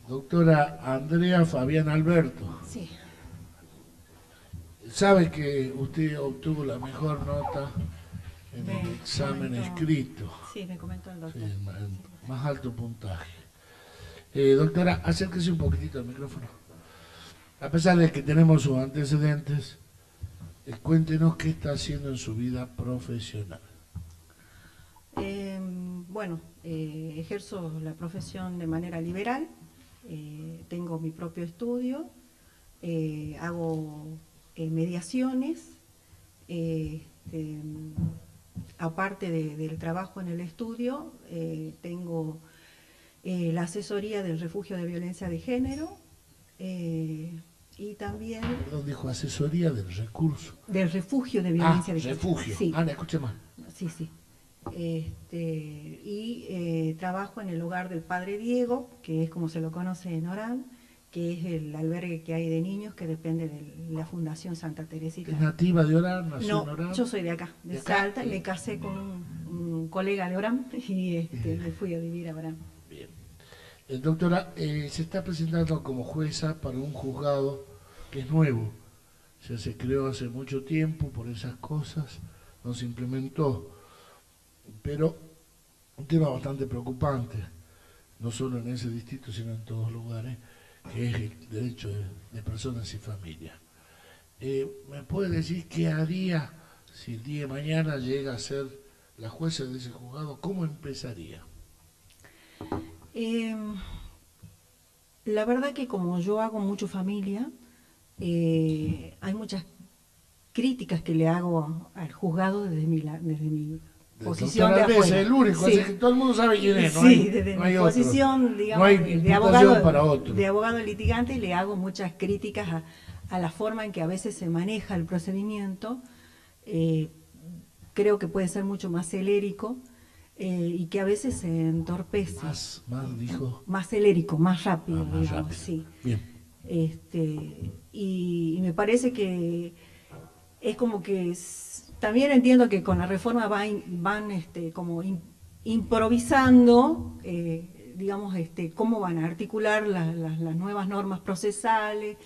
Doctora Andrea Fabián Alberto. Sí. Sabe que usted obtuvo la mejor nota en Me el examen comentó, escrito. sí, me comentó el Sí, doctor. el más alto puntaje. Doctora, acérquese un poquitito al micrófono. A pesar de que tenemos sus antecedentes, cuéntenos qué está haciendo en su vida profesional. Bueno, ejerzo la profesión de manera liberal, tengo mi propio estudio, hago mediaciones, este, aparte del trabajo en el estudio, tengo la asesoría del refugio de violencia de género y también... Perdón, dijo asesoría del recurso. Del refugio de violencia de género. Refugio. Sí. Ana, escuche más. Sí, sí. Trabajo en el hogar del Padre Diego, que es como se lo conoce en Orán, que es el albergue que hay de niños que depende de la Fundación Santa Teresita. ¿Es nativa de Orán? ¿Nació en No, Orán? yo soy de acá, de Salta, y me casé con un colega de Orán y me fui a vivir a Orán. Bien. Doctora, se está presentando como jueza para un juzgado que es nuevo. O sea, se creó hace mucho tiempo por esas cosas, no se implementó. Pero un tema bastante preocupante, no solo en ese distrito, sino en todos lugares, que es el derecho de personas y familias. ¿Me puede decir qué haría si el día de mañana llega a ser la jueza de ese juzgado? ¿Cómo empezaría? La verdad que como yo hago mucho familia, hay muchas críticas que le hago al juzgado desde mi posición de afuera. Es el único, sí. así que todo el mundo sabe quién es, no sí, hay, desde no mi hay posición, otro. digamos, No hay imputación para otro. de abogado litigante, le hago muchas críticas a la forma en que a veces se maneja el procedimiento. Creo que puede ser mucho más celérico y que a veces se entorpece. Más celérico, más rápido, más digamos, rápido. Sí. Bien. Y me parece que es como que también entiendo que con la reforma van como improvisando, digamos, cómo van a articular las nuevas normas procesales,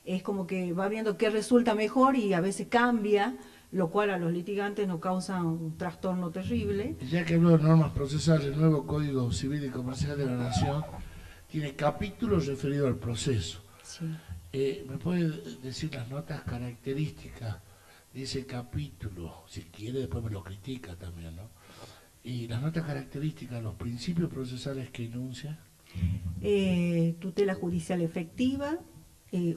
es como que va viendo qué resulta mejor y a veces cambia, lo cual a los litigantes nos causa un trastorno terrible. Ya que habló de normas procesales, el nuevo Código Civil y Comercial de la Nación tiene capítulos referidos al proceso. Sí. ¿Me puede decir las notas características de ese capítulo? Si quiere, después me lo critica también, ¿no? Y las notas características, los principios procesales que enuncia. Tutela judicial efectiva,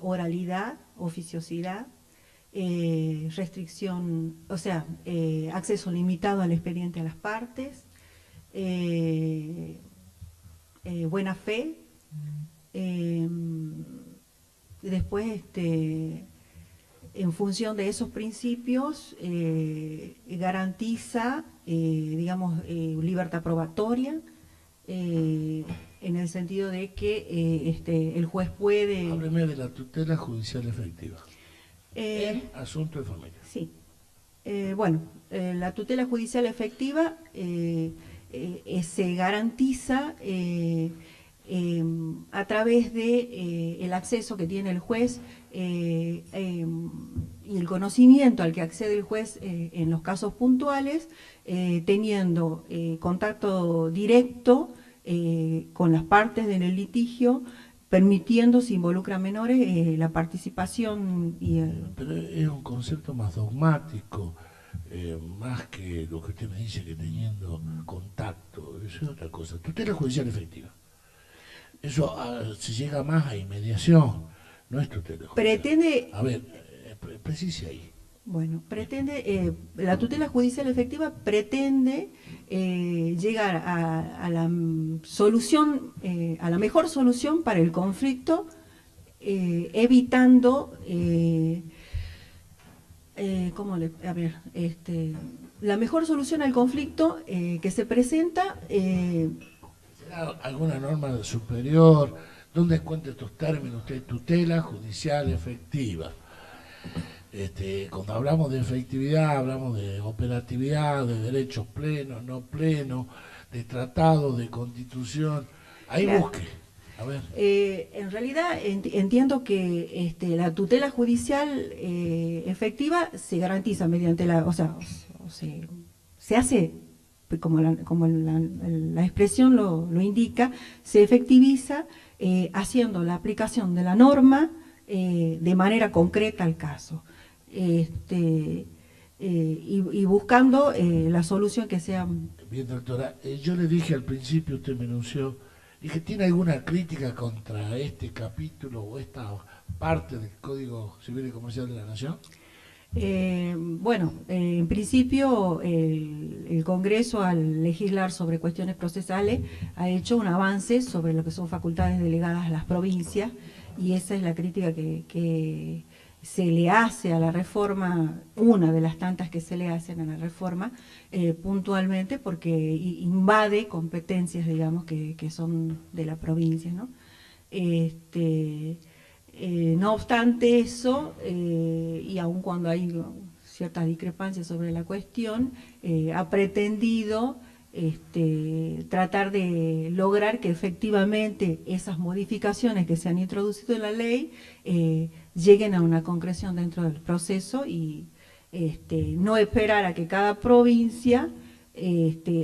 oralidad, oficiosidad, restricción, o sea, acceso limitado al expediente a las partes, buena fe, después, en función de esos principios, garantiza, digamos, libertad probatoria, en el sentido de que el juez puede... Hábleme de la tutela judicial efectiva. En asunto de familia. Sí. Bueno, la tutela judicial efectiva se garantiza a través de el acceso que tiene el juez y el conocimiento al que accede el juez en los casos puntuales, teniendo contacto directo con las partes del litigio, permitiendo, si involucra menores, la participación y Pero es un concepto más dogmático, más que lo que usted me dice que teniendo contacto, eso es otra cosa. Tutela judicial efectiva. Eso se llega más a inmediación, no es tutela judicial. Pretende... A ver, precise ahí. Bueno, pretende, la tutela judicial efectiva pretende llegar a la solución, a la mejor solución para el conflicto, evitando, la mejor solución al conflicto que se presenta. ¿Será alguna norma superior? ¿Dónde encuentra estos términos usted? Tutela judicial efectiva. Cuando hablamos de efectividad, hablamos de operatividad, de derechos plenos, no plenos, de tratados, de constitución. Ahí Claro. busque. A ver. En realidad entiendo que la tutela judicial efectiva se garantiza mediante se hace, como la expresión lo indica, se efectiviza haciendo la aplicación de la norma de manera concreta al caso. Y buscando la solución que sea. Bien, doctora, yo le dije al principio, usted me anunció, dije, ¿tiene alguna crítica contra este capítulo o esta parte del Código Civil y Comercial de la Nación? En principio el Congreso al legislar sobre cuestiones procesales ha hecho un avance sobre lo que son facultades delegadas a las provincias, y esa es la crítica que se le hace a la reforma, una de las tantas que se le hacen a la reforma, puntualmente porque invade competencias, digamos, que son de la provincia, ¿no? No obstante eso, y aun cuando hay ciertas discrepancias sobre la cuestión, ha pretendido tratar de lograr que efectivamente esas modificaciones que se han introducido en la ley lleguen a una concreción dentro del proceso, y no esperar a que cada provincia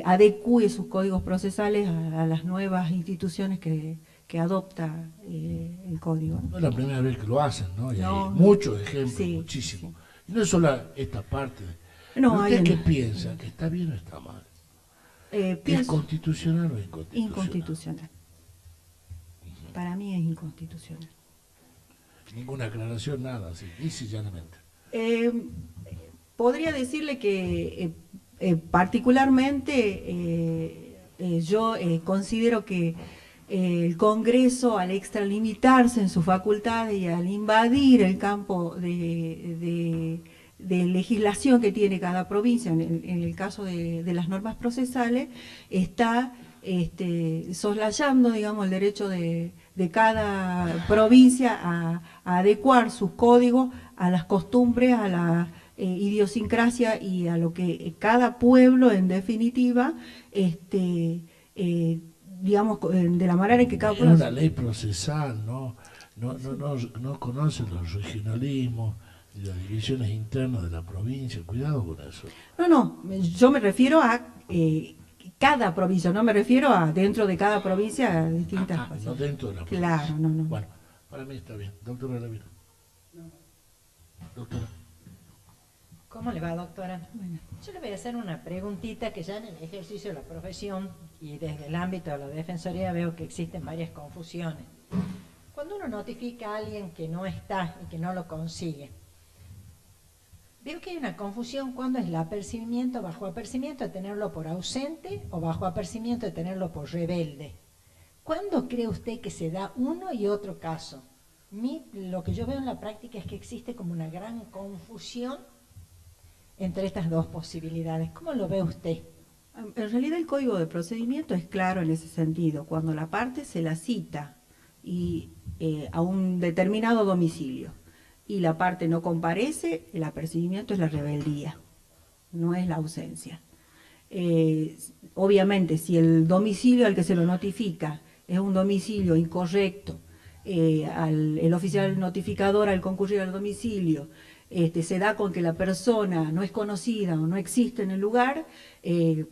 adecúe sus códigos procesales a las nuevas instituciones que adopta el código. No es la primera vez que lo hacen, ¿no? Y No, hay muchos ejemplos, sí, muchísimos. sí. Y no es solo esta parte. No, ¿Usted qué piensa? ¿Que está bien o está mal? ¿Es constitucional o inconstitucional? Inconstitucional. Para mí es inconstitucional. Ninguna aclaración, nada, así, dice llanamente. Podría decirle que particularmente yo considero que el Congreso, al extralimitarse en sus facultades y al invadir el campo de legislación que tiene cada provincia, en el caso de las normas procesales, está soslayando, digamos, el derecho de cada provincia a adecuar sus códigos a las costumbres, a la idiosincrasia y a lo que cada pueblo, en definitiva, digamos, de la manera en que cada pueblo... Es una ley procesal, no conoce los regionalismos y las divisiones internas de la provincia. Cuidado con eso. No, yo me refiero a cada provincia, no me refiero a dentro de cada provincia distintas cosas. No dentro de la provincia. Claro, no. Bueno, para mí está bien. Doctora Lavino. Doctora. ¿Cómo le va, doctora? Bueno. Yo le voy a hacer una preguntita que ya en el ejercicio de la profesión y desde el ámbito de la defensoría veo que existen varias confusiones. Cuando uno notifica a alguien que no está y que no lo consigue, veo que hay una confusión cuando es el apercibimiento, bajo apercibimiento de tenerlo por ausente o bajo apercibimiento de tenerlo por rebelde. ¿Cuándo cree usted que se da uno y otro caso? Lo que yo veo en la práctica es que existe como una gran confusión entre estas dos posibilidades. ¿Cómo lo ve usted? En realidad el código de procedimiento es claro en ese sentido. Cuando la parte se la cita a un determinado domicilio y la parte no comparece, el apercibimiento es la rebeldía, no es la ausencia. Obviamente, si el domicilio al que se lo notifica es un domicilio incorrecto, el oficial notificador al concurrir al domicilio se da con que la persona no es conocida o no existe en el lugar,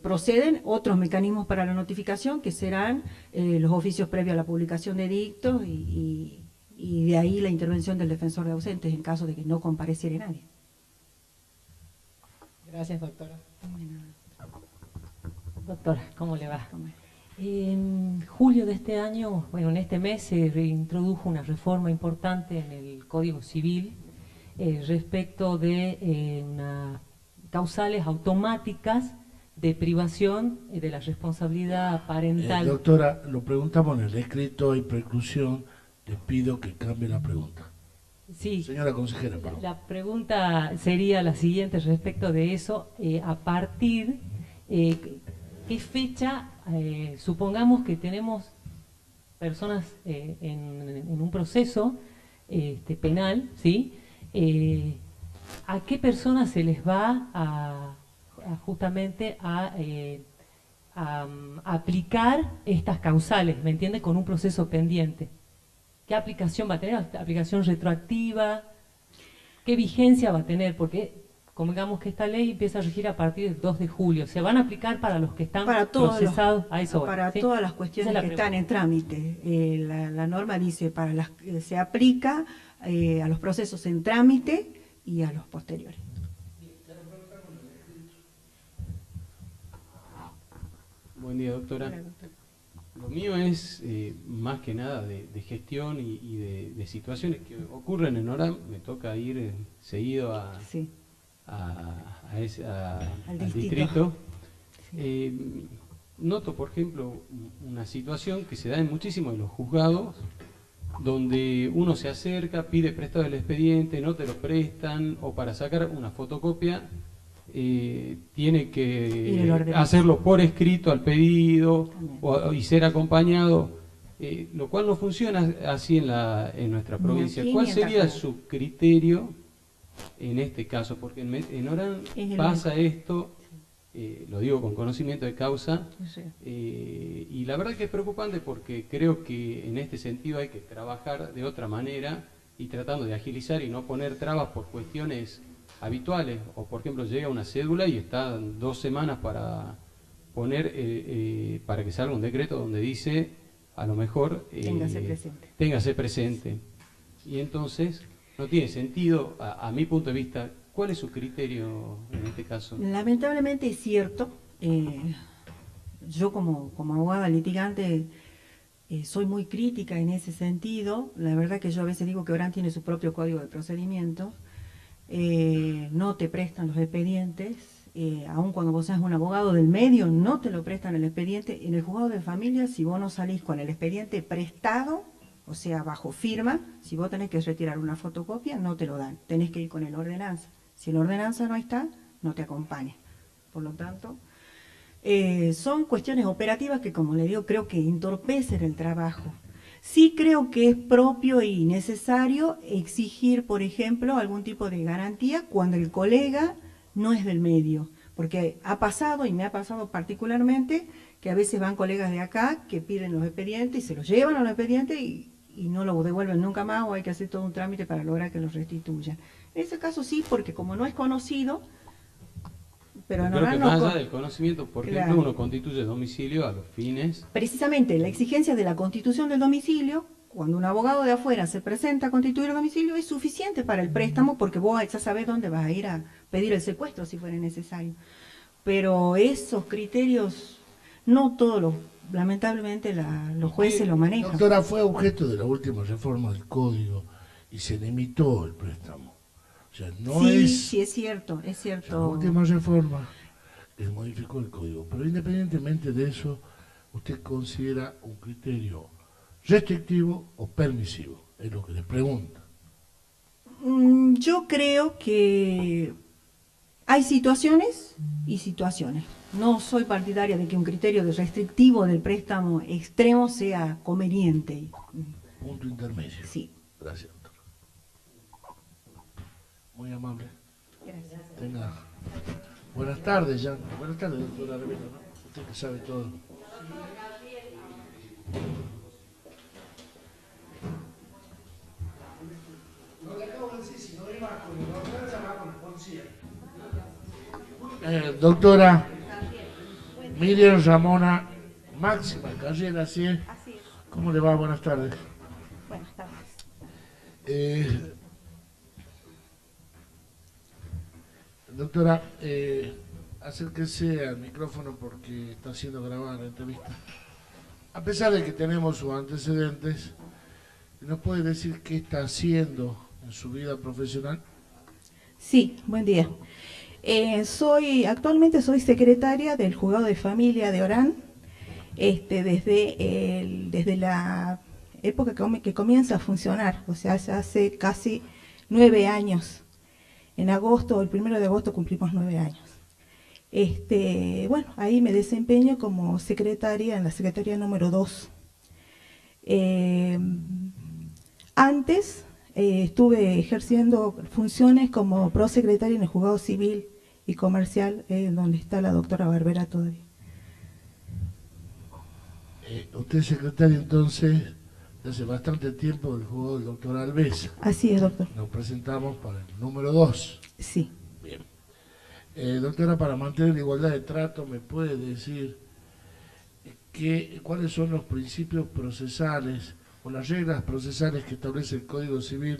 proceden otros mecanismos para la notificación, que serán los oficios previos a la publicación de edictos y de ahí la intervención del defensor de ausentes en caso de que no compareciera nadie. Gracias, doctora. Doctora, ¿cómo le va? En julio de este año, bueno, en este mes se reintrodujo una reforma importante en el Código Civil respecto de causales automáticas de privación de la responsabilidad parental. Doctora, lo preguntamos en el escrito, hay preclusión, le pido que cambie la pregunta. Sí. Señora consejera, perdón. La pregunta sería la siguiente respecto de eso, a partir, ¿qué fecha, supongamos que tenemos personas en un proceso penal, ¿sí? ¿a qué personas se les va justamente a aplicar estas causales, ¿me entiende? Con un proceso pendiente. ¿Qué aplicación va a tener? ¿Aplicación retroactiva? ¿Qué vigencia va a tener? Porque convengamos que esta ley empieza a regir a partir del 2 de julio. ¿Se van a aplicar para los que están procesados? A eso para ¿sí? todas las cuestiones que están en trámite. La norma dice, para las se aplica a los procesos en trámite y a los posteriores. Buen día, doctora. Hola, doctor. Lo mío es más que nada de gestión y de situaciones que ocurren en Orán. Me toca ir seguido Sí. al Al distrito. Sí. Noto, por ejemplo, una situación que se da en muchísimos de los juzgados, donde uno se acerca, pide prestado el expediente, no te lo prestan, o para sacar una fotocopia tiene que hacerlo por escrito al pedido y ser acompañado, lo cual no funciona así en nuestra provincia. ¿Cuál sería su criterio en este caso? Porque en Orán pasa esto, lo digo con conocimiento de causa, y la verdad que es preocupante porque creo que en este sentido hay que trabajar de otra manera y tratando de agilizar y no poner trabas por cuestiones habituales, o por ejemplo llega una cédula y está 2 semanas para poner, para que salga un decreto donde dice, a lo mejor, téngase presente. Y entonces no tiene sentido, a mi punto de vista. ¿Cuál es su criterio en este caso? Lamentablemente es cierto, yo como abogada litigante soy muy crítica en ese sentido. La verdad que yo a veces digo que Orán tiene su propio código de procedimientos. No te prestan los expedientes, aun cuando vos seas un abogado del medio, no te lo prestan el expediente. En el juzgado de familia, si vos no salís con el expediente prestado, o sea, bajo firma, si vos tenés que retirar una fotocopia, no te lo dan, tenés que ir con el ordenanza. Si la ordenanza no está, no te acompaña. Por lo tanto, son cuestiones operativas que, como le digo, creo que entorpecen el trabajo. Sí creo que es propio y necesario exigir, por ejemplo, algún tipo de garantía cuando el colega no es del medio, porque ha pasado, y me ha pasado particularmente, que a veces van colegas de acá que piden los expedientes y se los llevan a los expedientes y no los devuelven nunca más, o hay que hacer todo un trámite para lograr que los restituyan. En ese caso sí, porque como no es conocido, pero creo que más allá del conocimiento, por ejemplo, uno constituye domicilio a los fines. Precisamente, la exigencia de la constitución del domicilio, cuando un abogado de afuera se presenta a constituir el domicilio, es suficiente para el préstamo, porque vos ya sabés dónde vas a ir a pedir el secuestro si fuera necesario. Pero esos criterios, no todos lamentablemente los jueces lo manejan. Doctora, fue objeto de la última reforma del Código y se limitó el préstamo. O sea, sí, es cierto, es cierto. La última reforma modificó el Código, pero independientemente de eso, ¿usted considera un criterio restrictivo o permisivo? Es lo que le pregunto. Yo creo que hay situaciones y situaciones. No soy partidaria de que un criterio de restrictivo del préstamo extremo sea conveniente. Punto intermedio. Sí. Gracias, doctor. Muy amable. Gracias. Tenga. Buenas tardes, Jan. Buenas tardes, doctora Rivero, ¿no? Usted que sabe todo. No le acabo de decir, si no iba con el doctor, se va con el policía. Doctora Miriam Ramona Máxima Carrera, ¿sí? Así es. ¿Cómo le va? Buenas tardes. Buenas tardes. Doctora, acérquese al micrófono porque está siendo grabada la entrevista. A pesar de que tenemos sus antecedentes, ¿nos puede decir qué está haciendo en su vida profesional? Sí, buen día. Actualmente soy secretaria del Juzgado de Familia de Orán, desde la época que comienza a funcionar, o sea, hace casi 9 años. En agosto, el 1 de agosto cumplimos 9 años. Bueno, ahí me desempeño como secretaria en la secretaría número 2. Antes estuve ejerciendo funciones como prosecretaria en el juzgado civil y comercial, donde está la doctora Barbera todavía. Usted es secretaria entonces de hace bastante tiempo del juzgado del doctor Alvesa. Así es, doctor. Nos presentamos para el número 2. Sí. Bien. Doctora, para mantener la igualdad de trato, ¿me puede decir cuáles son los principios procesales o las reglas procesales que establece el Código Civil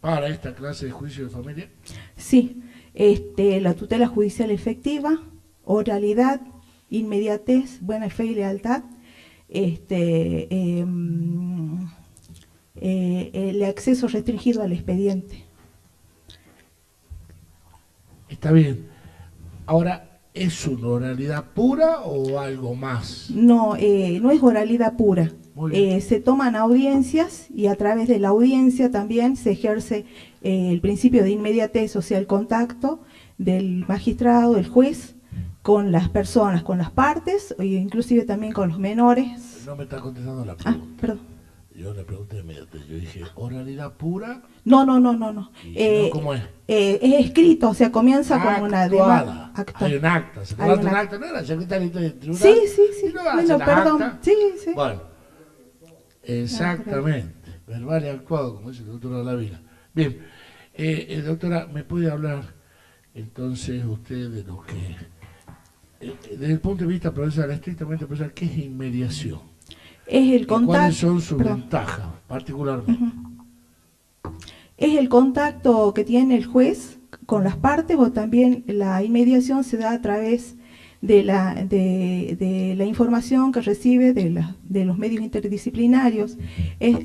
para esta clase de juicio de familia? Sí, la tutela judicial efectiva, oralidad, inmediatez, buena fe y lealtad, el acceso restringido al expediente. Está bien. Ahora, ¿es una oralidad pura o algo más? No, no es oralidad pura. Muy bien. Se toman audiencias y a través de la audiencia también se ejerce el principio de inmediatez, o sea, el contacto del magistrado, del juez, con las personas, con las partes, e inclusive también con los menores. No me está contestando la Ah, pregunta. perdón. Yo le pregunté inmediatamente, yo dije, ¿oralidad pura? No. ¿Y cómo es? Es escrito, o sea, comienza con una Actuada. acta. Hay un acta, se Hay levanta un un acta. acta, ¿no era secretario de tribunal? Sí. Y no hace Bueno, la perdón. acta. Sí. Bueno, exactamente. Verbal y actuado, como dice el doctor Alavila. Bien, doctora, ¿me puede hablar entonces usted de lo que, desde el punto de vista procesal, estrictamente procesal, qué es inmediación? Es el ¿Y contacto. cuáles son sus Perdón. ventajas, particularmente? Es el contacto que tiene el juez con las partes, o también la inmediación se da a través de la información que recibe de los medios interdisciplinarios. Es,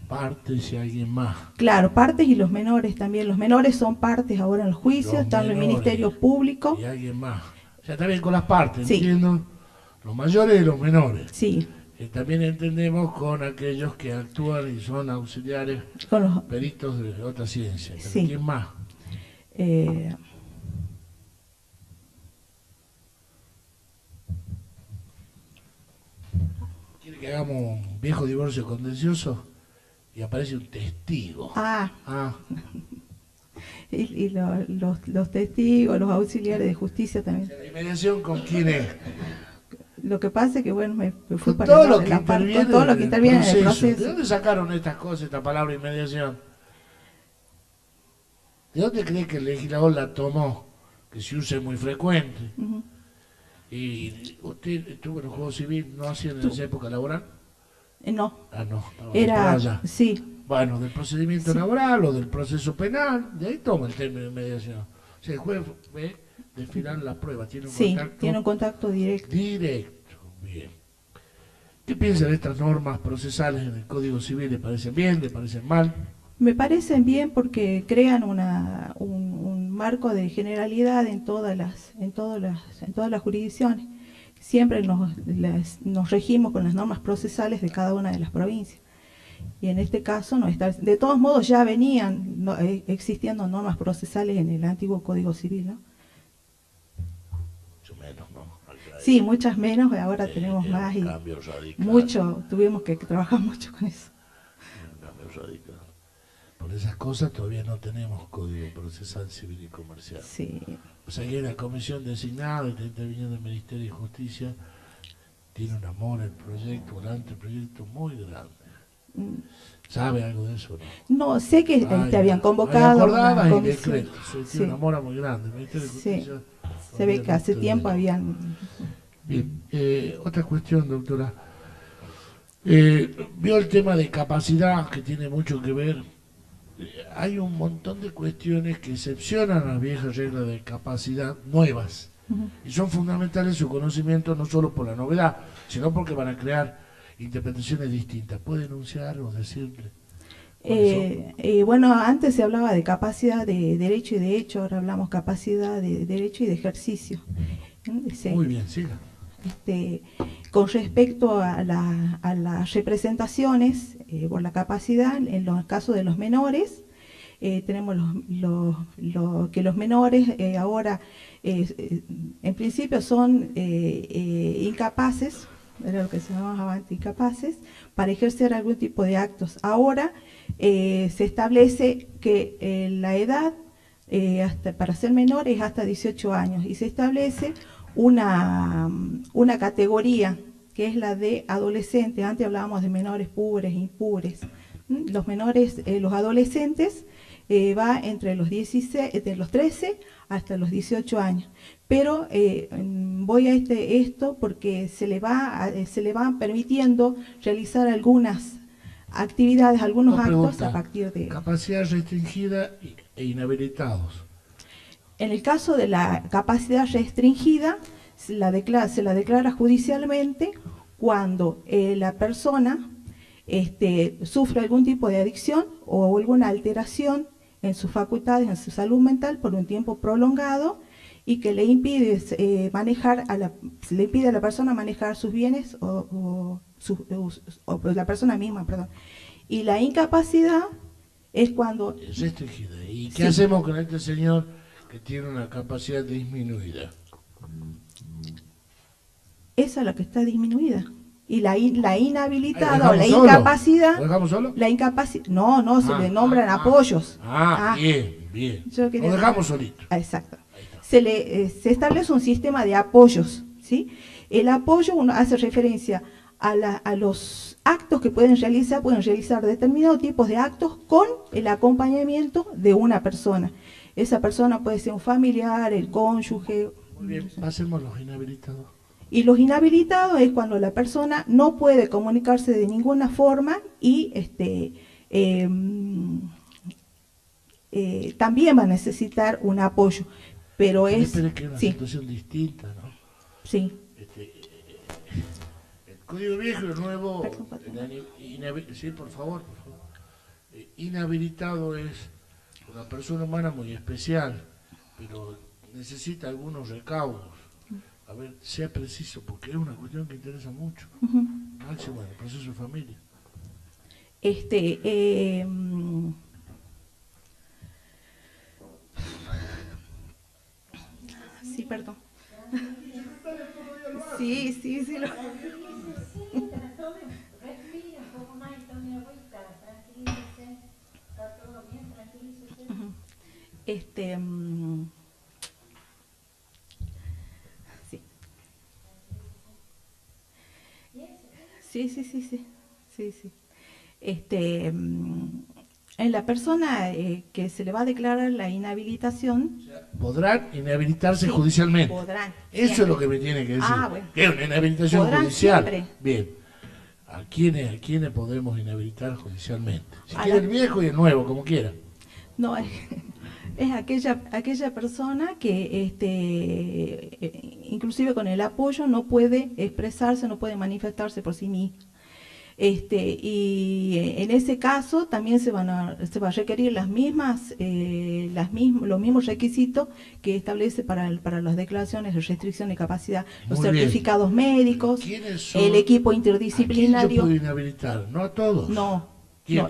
Partes y alguien más. claro, partes y los menores también. Los menores son partes ahora en el juicio, Los están en el menores Ministerio Público. Y alguien más. O sea, también con las partes, Sí. entiendo. Los mayores y los menores. Sí, También entendemos con aquellos que actúan y son auxiliares, con los, peritos de otra ciencia. Pero Sí. ¿quién más? ¿Quiere que hagamos un viejo divorcio contencioso? Y aparece un testigo. Ah, y los testigos, los auxiliares de justicia también. ¿la inmediación con quién es? Lo que pasa es que, bueno, me fui Con para todo el lado lo de que la parte, interviene, con todo lo que interviene en el ¿De proceso. dónde sacaron estas cosas, esta palabra inmediación? ¿De dónde cree que el legislador la tomó? Que se use muy frecuente. Ujú. ¿Y usted estuvo en el Juego Civil, no hacía en esa época laboral? No, Ah, no, estaba por era, allá. sí, Bueno, del procedimiento Sí. laboral o del proceso penal, de ahí toma el término de mediación. O sea, el juez ve desfilar las pruebas, tiene un sí, contacto tiene un contacto directo. directo. Bien. ¿Qué piensa de estas normas procesales en el Código Civil? ¿Le parecen bien? ¿Le parecen mal? Me parecen bien porque crean un marco de generalidad en todas las jurisdicciones. Siempre nos regimos con las normas procesales de cada una de las provincias. Y en este caso no está. De todos modos ya venían existiendo normas procesales en el antiguo Código Civil, ¿no? Mucho menos, ¿no? Sí, muchas menos, ahora tenemos más y Un cambio radical. tuvimos que trabajar mucho con eso. Un cambio radical. Por esas cosas todavía no tenemos Código Procesal Civil y Comercial. Sí. O sea que la comisión designada y está interviniendo el Ministerio de Justicia tiene un amor al proyecto, un anteproyecto muy grande. ¿Sabe algo de eso? No, sé que Hay- te habían hay convocado acordadas una y comisión. decretos. Se Sí. tiene un amor muy grande. El Ministerio de Sí. Justicia Se ve que hace tiempo habían... Bien, otra cuestión, doctora. Vio el tema de capacidad, que tiene mucho que ver. Hay un montón de cuestiones que excepcionan las viejas reglas de capacidad nuevas. Y son fundamentales su conocimiento, no solo por la novedad, sino porque van a crear interpretaciones distintas. ¿Puede enunciar o decirle? Bueno, antes se hablaba de capacidad de derecho y de hecho, ahora hablamos capacidad de derecho y de ejercicio. Muy bien, siga. Con respecto a las representaciones por la capacidad, en los casos de los menores, tenemos que los menores ahora en principio son incapaces era lo que se llamaba incapaces, para ejercer algún tipo de actos. Ahora se establece que la edad para ser menor es hasta 18 años y se establece una categoría que es la de adolescentes. Antes hablábamos de menores pubres e impubres. Los menores, los adolescentes va entre los 13 hasta los 18 años. Pero voy a esto porque se le va permitiendo realizar algunas actividades, algunos actos a partir de... Capacidad restringida e inhabilitados. En el caso de la capacidad restringida, se la declara judicialmente cuando la persona sufre algún tipo de adicción o alguna alteración en sus facultades, en su salud mental por un tiempo prolongado y que le impide le impide a la persona manejar sus bienes o la persona misma, perdón. Y la incapacidad es cuando... Es restringida. ¿Y qué hacemos con este señor que tiene una capacidad disminuida? Esa es la que está disminuida. Y la inhabilitada o la incapacidad... ¿Lo dejamos solo? La incapacidad... No, se le nombran apoyos. Bien. Lo dejamos solito. Exacto. Se establece un sistema de apoyos, ¿sí? El apoyo, uno hace referencia a los actos que pueden realizar determinados tipos de actos con el acompañamiento de una persona. Esa persona puede ser un familiar, el cónyuge. Muy bien, pasemos los inhabilitados. Y los inhabilitados es cuando la persona no puede comunicarse de ninguna forma y también va a necesitar un apoyo. Pero que es una situación distinta, ¿no? Sí. El Código Viejo y el Nuevo, sí, por favor. Inhabilitado es una persona humana muy especial, pero necesita algunos recaudos. A ver, sea preciso, porque es una cuestión que interesa mucho. Máximo en el proceso de familia. Sí, perdón. Sí. Respire un poco más y tome agüita, tranquilícese. Está todo bien, tranquilícese. Sí. En la persona que se le va a declarar la inhabilitación... O sea, podrán inhabilitarse judicialmente. Podrán. Eso Siempre. es lo que me tiene que decir. Bueno. Que es una inhabilitación Podrán judicial. siempre. Bien. ¿A quiénes podemos inhabilitar judicialmente? Si quiere el viejo y el nuevo, como quiera. No, es aquella persona que inclusive con el apoyo no puede expresarse, no puede manifestarse por sí misma. Y en ese caso también se va a requerir los mismos requisitos que establece para las declaraciones de restricción de capacidad, los certificados médicos, el equipo interdisciplinario. ¿A quién yo puedo inhabilitar? No a todos. No,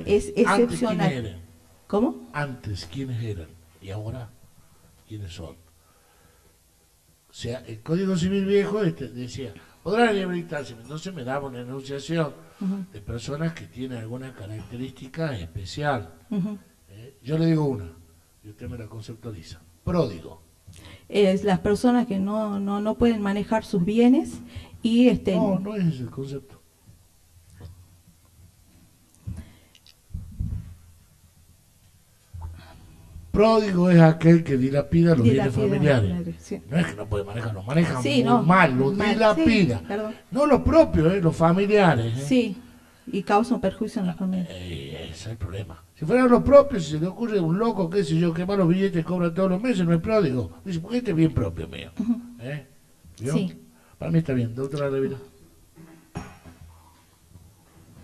es excepcional. ¿Quiénes eran? ¿Cómo? Antes, ¿quiénes eran? Y ahora, ¿quiénes son? O sea, el Código Civil Viejo decía, podrán inhabilitarse, entonces me daba una enunciación de personas que tienen alguna característica especial. Yo le digo una, y usted me la conceptualiza. Pródigo. Las personas que no pueden manejar sus bienes y... No es ese el concepto. Pródigo es aquel que dilapida los bienes familiares. Sí. No es que no puede manejar, los maneja muy no, mal, los dilapida. Sí, no los propios, los familiares. Sí, y causa un perjuicio en la familia. Ese es el problema. Si fueran los propios, si se le ocurre un loco, qué sé yo, que más los billetes cobran todos los meses, no es pródigo. Dice, porque este es bien propio mío. ¿Vio? Sí. Para mí está bien. Doctora Revila.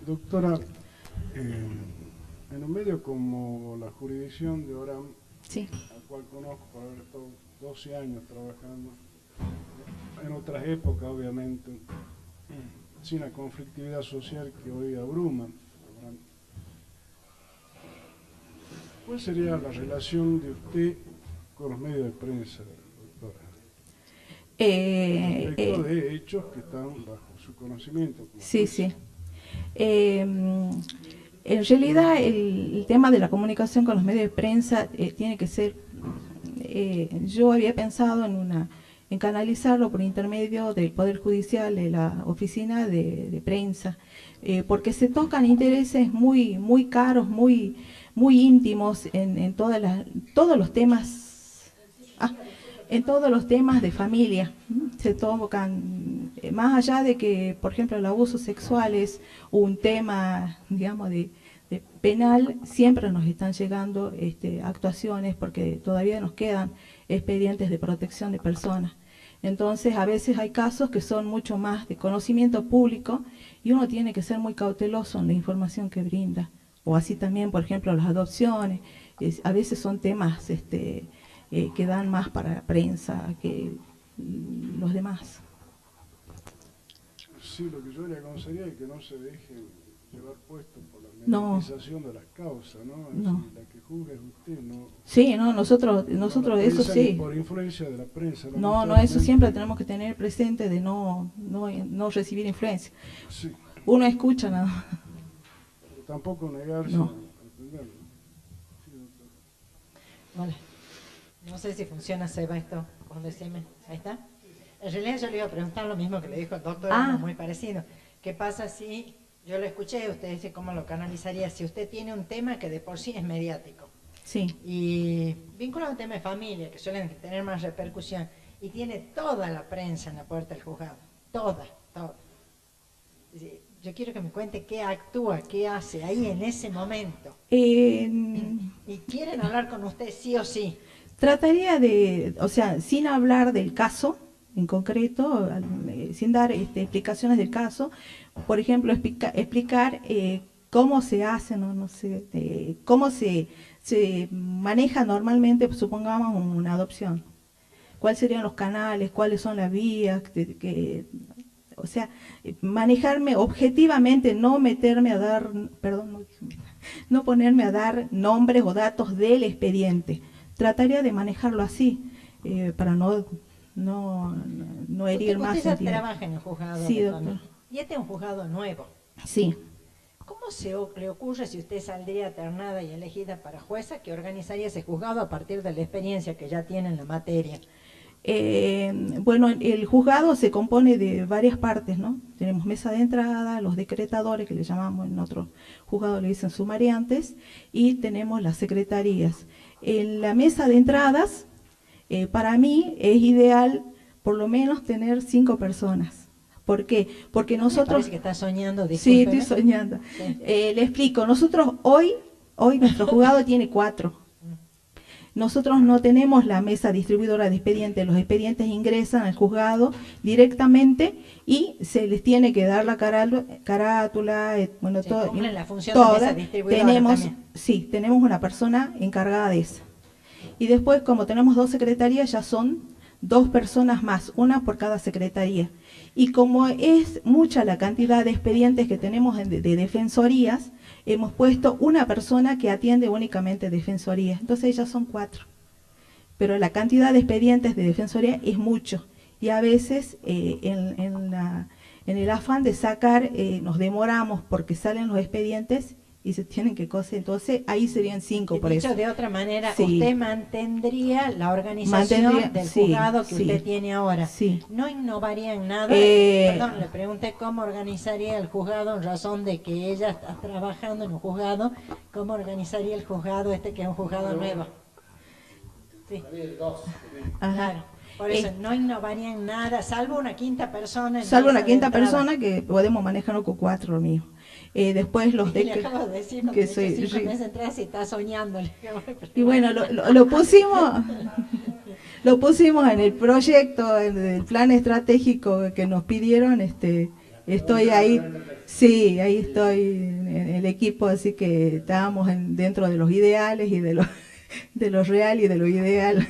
Doctora, en un medio como la jurisdicción de Orán, sí, al cual conozco por haber estado 12 años trabajando, en otras épocas obviamente, sin la conflictividad social que hoy abruma. ¿Cuál sería la relación de usted con los medios de prensa, doctora? Respecto de hechos que están bajo su conocimiento. Sí, sí. En realidad el tema de la comunicación con los medios de prensa tiene que ser, yo había pensado en canalizarlo por intermedio del Poder Judicial, de la oficina de prensa, porque se tocan intereses muy caros, muy íntimos en todos los temas. En todos los temas de familia se tocan, más allá de que, por ejemplo, el abuso sexual es un tema, digamos, de penal, siempre nos están llegando actuaciones porque todavía nos quedan expedientes de protección de personas. Entonces, a veces hay casos que son mucho más de conocimiento público y uno tiene que ser muy cauteloso en la información que brinda. O así también, por ejemplo, las adopciones, a veces son temas que dan más para la prensa que los demás. Sí, lo que yo le aconsejaría es que no se dejen llevar puesto por la mediatización de las causas, ¿no? No. La que juzga es usted, ¿no? Sí, no, nosotros eso sí. Por influencia de la prensa. No, eso siempre tenemos que tener presente de no recibir influencia. Sí. Uno escucha nada más. Pero tampoco negarse No. a entenderlo. Sí, doctor. Hola. No sé si funciona, Seba, esto. Vos decime. Ahí está. En realidad yo le iba a preguntar lo mismo que le dijo el doctor, muy parecido. ¿Qué pasa si, yo lo escuché, usted dice cómo lo canalizaría, si usted tiene un tema que de por sí es mediático? Sí. Y vinculado a un tema de familia, que suelen tener más repercusión, y tiene toda la prensa en la puerta del juzgado. Toda. Yo quiero que me cuente qué actúa, qué hace ahí en ese momento. Y quieren hablar con usted sí o sí. Trataría o sea, sin hablar del caso en concreto, sin dar explicaciones del caso, por ejemplo, explicar cómo se hace, no sé, cómo se maneja normalmente, supongamos, una adopción. ¿Cuáles serían los canales? ¿Cuáles son las vías? O sea, manejarme objetivamente, no meterme a dar, no ponerme a dar nombres o datos del expediente. Trataría de manejarlo así, para no herir más. Usted ya trabaja en el juzgado. Sí, doctor. Y este es un juzgado nuevo. Sí. ¿Cómo le ocurre, si usted saldría ternada y elegida para jueza, que organizaría ese juzgado a partir de la experiencia que ya tiene en la materia? Bueno, el juzgado se compone de varias partes, ¿no? Tenemos mesa de entrada, los decretadores, que le llamamos, en otro juzgado le dicen sumariantes, y tenemos las secretarías. En la mesa de entradas, para mí es ideal por lo menos tener 5 personas. ¿Por qué? Porque nosotros... Me parece que está soñando, discúlpeme. Sí, estoy soñando. Sí. Le explico, nosotros hoy nuestro juzgado tiene 4. Nosotros no tenemos la mesa distribuidora de expedientes, los expedientes ingresan al juzgado directamente y se les tiene que dar la carátula, bueno, todo. Cumplen la función de mesa distribuidora tenemos una persona encargada de eso. Y después, como tenemos 2 secretarías, ya son 2 personas más, una por cada secretaría. Y como es mucha la cantidad de expedientes que tenemos de defensorías, hemos puesto una persona que atiende únicamente defensoría. Entonces ya son 4. Pero la cantidad de expedientes de defensoría es mucho. Y a veces en el afán de sacar nos demoramos porque salen los expedientes y se tienen que coser. Entonces ahí serían 5 por eso. Dicho de otra manera, usted mantendría la organización del juzgado que usted tiene ahora. Sí. ¿No innovaría en nada? Perdón, le pregunté cómo organizaría el juzgado en razón de que ella está trabajando en un juzgado. ¿Cómo organizaría el juzgado que es un juzgado nuevo? Sí. Claro. Por eso, no innovaría en nada, salvo una quinta persona. Salvo una quinta persona que podemos manejarlo con 4 lo mismo. Después los le acabo de decir que soy entradas y está soñando. Y bueno, lo pusimos en el proyecto, en el plan estratégico que nos pidieron. Estoy ahí, sí, ahí estoy en el equipo, así que estábamos dentro de los ideales y de lo real y de lo ideal.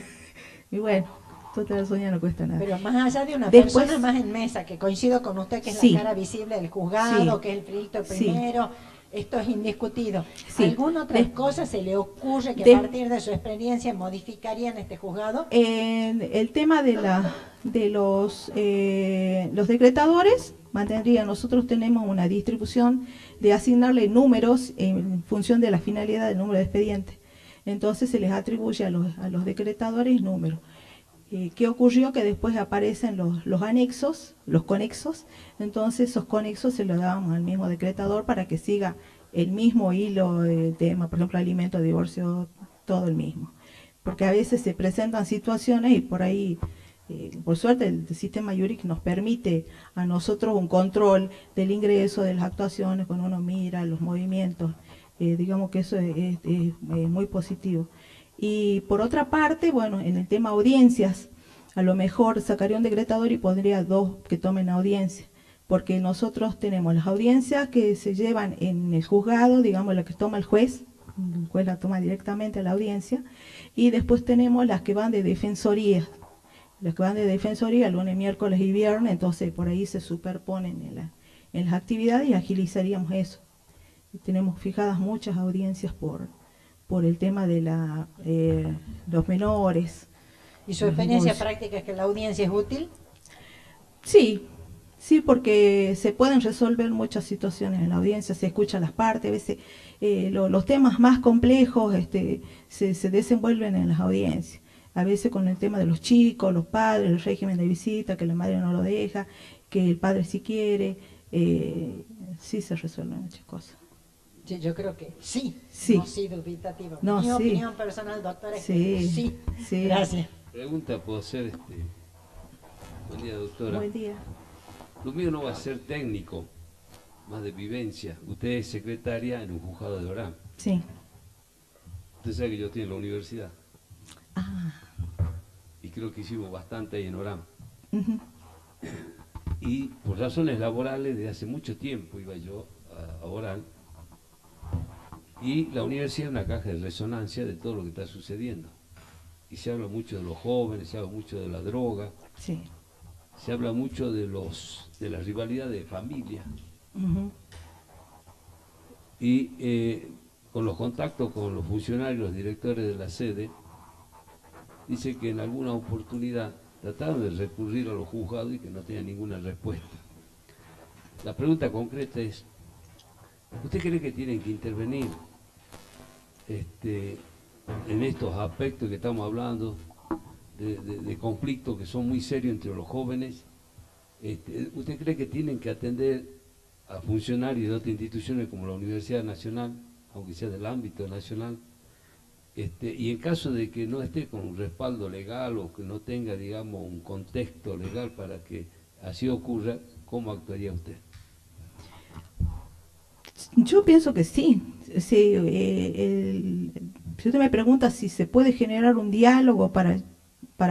Y bueno, total, soñar no cuesta nada. Pero más allá de una persona más en mesa, que coincido con usted que es la cara visible del juzgado, que es el filtro primero, esto es indiscutido. Sí. ¿Alguna otra cosa se le ocurre que a partir de su experiencia modificaría en este juzgado? El tema de los decretadores mantendría. Nosotros tenemos una distribución de asignarle números en función de la finalidad del número de expediente. Entonces se les atribuye a los decretadores números. ¿Qué ocurrió? Que después aparecen los anexos, los conexos. Entonces esos conexos se los dábamos al mismo decretador para que siga el mismo hilo del tema, por ejemplo, alimento, divorcio, todo el mismo. Porque a veces se presentan situaciones y por ahí, por suerte, el sistema Yuric nos permite a nosotros un control del ingreso, de las actuaciones, cuando uno mira los movimientos. Digamos que eso es muy positivo. Y por otra parte, bueno, en el tema audiencias, a lo mejor sacaría un decretador y pondría 2 que tomen audiencia, porque nosotros tenemos las audiencias que se llevan en el juzgado, digamos la que toma el juez la toma directamente a la audiencia, y después tenemos las que van de defensoría, lunes, miércoles y viernes, entonces por ahí se superponen en las actividades y agilizaríamos eso. Y tenemos fijadas muchas audiencias por el tema de los menores. ¿Y su experiencia práctica es que la audiencia es útil? Sí, porque se pueden resolver muchas situaciones en la audiencia, se escuchan las partes, a veces los temas más complejos se desenvuelven en las audiencias. A veces con el tema de los chicos, los padres, el régimen de visita, que la madre no lo deja, que el padre sí quiere, sí se resuelven muchas cosas. Sí, yo creo que sí. No sí dubitativa. No, Mi opinión personal, doctora, es que sí. Gracias. Pregunta puedo hacer, buen día, doctora. Buen día. Lo mío no va a ser técnico, más de vivencia. Usted es secretaria en un juzgado de Orán. Sí. Usted sabe que yo estoy en la universidad. Ah. Y creo que hicimos bastante ahí en Orán. Uh-huh. Y por razones laborales, desde hace mucho tiempo iba yo a Orán. Y la universidad es una caja de resonancia de todo lo que está sucediendo. Y se habla mucho de los jóvenes, se habla mucho de la droga. Sí. Se habla mucho de la rivalidad de familia. Uh-huh. Y con los contactos con los funcionarios, los directores de la sede, dice que en alguna oportunidad trataron de recurrir a los juzgados y que no tenían ninguna respuesta. La pregunta concreta es, ¿usted cree que tienen que intervenir en estos aspectos que estamos hablando, de conflictos que son muy serios entre los jóvenes? ¿Usted cree que tienen que atender a funcionarios de otras instituciones como la Universidad Nacional, aunque sea del ámbito nacional? Y en caso de que no esté con un respaldo legal o que no tenga, digamos, un contexto legal para que así ocurra, ¿cómo actuaría usted? Yo pienso que sí. Si usted me pregunta si se puede generar un diálogo para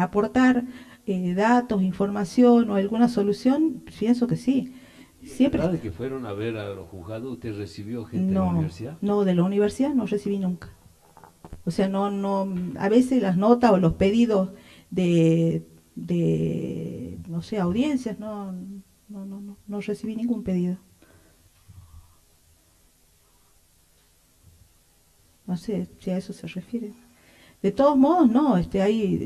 aportar datos, información o alguna solución, pienso que sí. Siempre. ¿Verdad que fueron a ver a los juzgados? ¿Usted recibió gente de la universidad? No, de la universidad no recibí nunca. O sea, no, a veces las notas o los pedidos de no sé, audiencias, no recibí ningún pedido. No sé si a eso se refiere. De todos modos, no,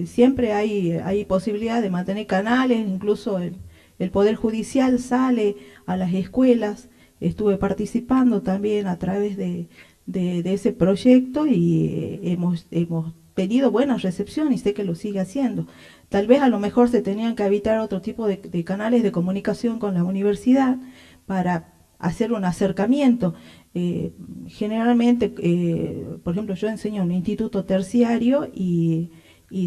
siempre hay posibilidad de mantener canales, incluso el Poder Judicial sale a las escuelas. Estuve participando también a través de ese proyecto y hemos tenido buena recepción y sé que lo sigue haciendo. Tal vez a lo mejor se tenían que evitar otro tipo de canales de comunicación con la universidad para hacer un acercamiento. Generalmente, por ejemplo, yo enseño en un instituto terciario y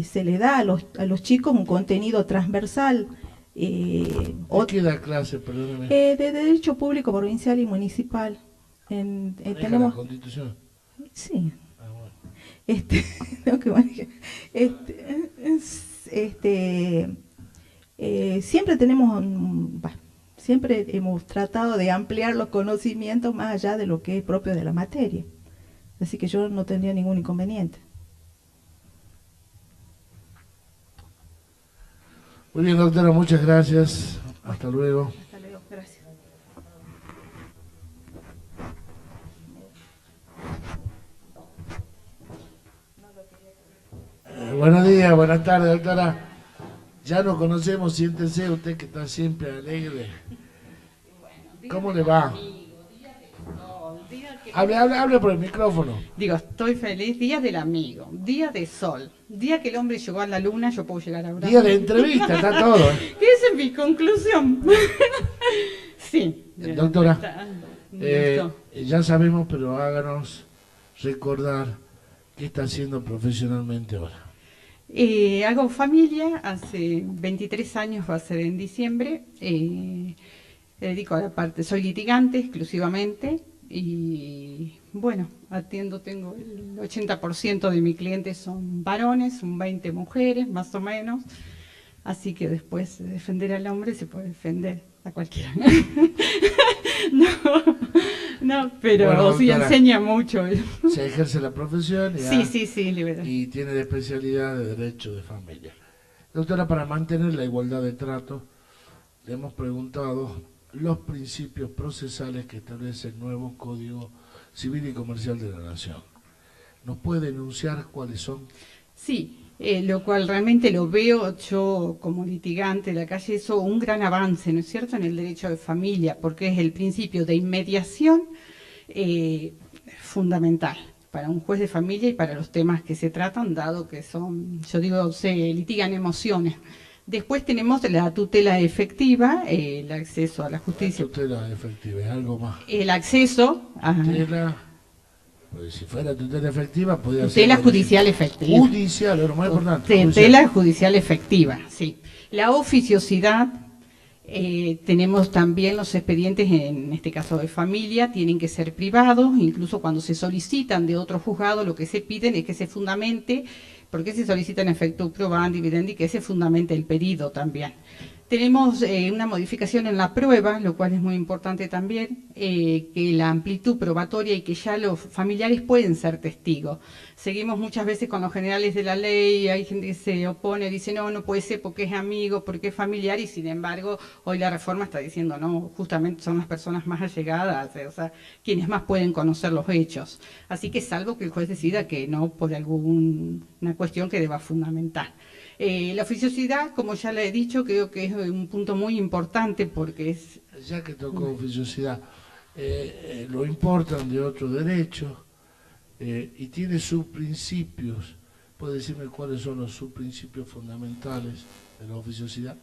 se le da a los chicos un contenido transversal. ¿Qué da clase, perdóneme? De Derecho Público Provincial y Municipal. Tenemos la Constitución? Sí. Ah, bueno. Tengo que manejar. Siempre tenemos siempre hemos tratado de ampliar los conocimientos más allá de lo que es propio de la materia. Así que yo no tendría ningún inconveniente. Muy bien, doctora, muchas gracias. Hasta luego. Hasta luego, gracias. Buenos días, buenas tardes, doctora. Ya nos conocemos, siéntese usted que está siempre alegre. ¿Cómo le va? Hable por el micrófono. Digo, estoy feliz. Día del amigo, día de sol, día que el hombre llegó a la luna, yo puedo llegar ahora. Día de entrevista, está todo. Esa es mi conclusión. Sí. Doctora, ya sabemos, pero háganos recordar qué está haciendo profesionalmente ahora. Hago familia, hace 23 años, va a ser en diciembre. Me dedico a la parte, soy litigante exclusivamente y bueno, atiendo, tengo el 80% de mis clientes son varones, un 20 mujeres más o menos, así que después de defender al hombre se puede defender a cualquiera. No, pero bueno, sí enseña mucho. Se ejerce la profesión sí, y tiene la especialidad de Derecho de Familia. Doctora, para mantener la igualdad de trato, le hemos preguntado los principios procesales que establece el nuevo Código Civil y Comercial de la Nación. ¿Nos puede enunciar cuáles son? Sí, lo cual realmente lo veo yo como litigante de la calle, eso un gran avance, ¿no es cierto?, en el derecho de familia, porque es el principio de inmediación fundamental para un juez de familia y para los temas que se tratan, dado que son, yo digo, se litigan emociones. Después tenemos la tutela efectiva, el acceso a la justicia. La tutela efectiva, ¿es algo más? El acceso a... Tutela, pues si fuera tutela efectiva, podría ser... Tutela judicial efectiva. Judicial, lo más importante. Tutela judicial efectiva, sí. La oficiosidad, tenemos también los expedientes, en este caso de familia, tienen que ser privados, incluso cuando se solicitan de otro juzgado, lo que se piden es que se fundamente. ¿Por qué se solicitan efecto probandi, dividendi? Que se fundamente el pedido también. Tenemos una modificación en la prueba, lo cual es muy importante también, que la amplitud probatoria y que ya los familiares pueden ser testigos. Seguimos muchas veces con los generales de la ley, hay gente que se opone, dice no puede ser porque es amigo, porque es familiar, y sin embargo hoy la reforma está diciendo no, justamente son las personas más allegadas, o sea, quienes más pueden conocer los hechos. Así que salvo que el juez decida que no por alguna cuestión que deba fundamentar. La oficiosidad, como ya le he dicho, creo que es un punto muy importante porque es... Ya que tocó oficiosidad, lo importan de otros derechos y tiene sus principios. ¿Puede decirme cuáles son los subprincipios fundamentales de la oficiosidad?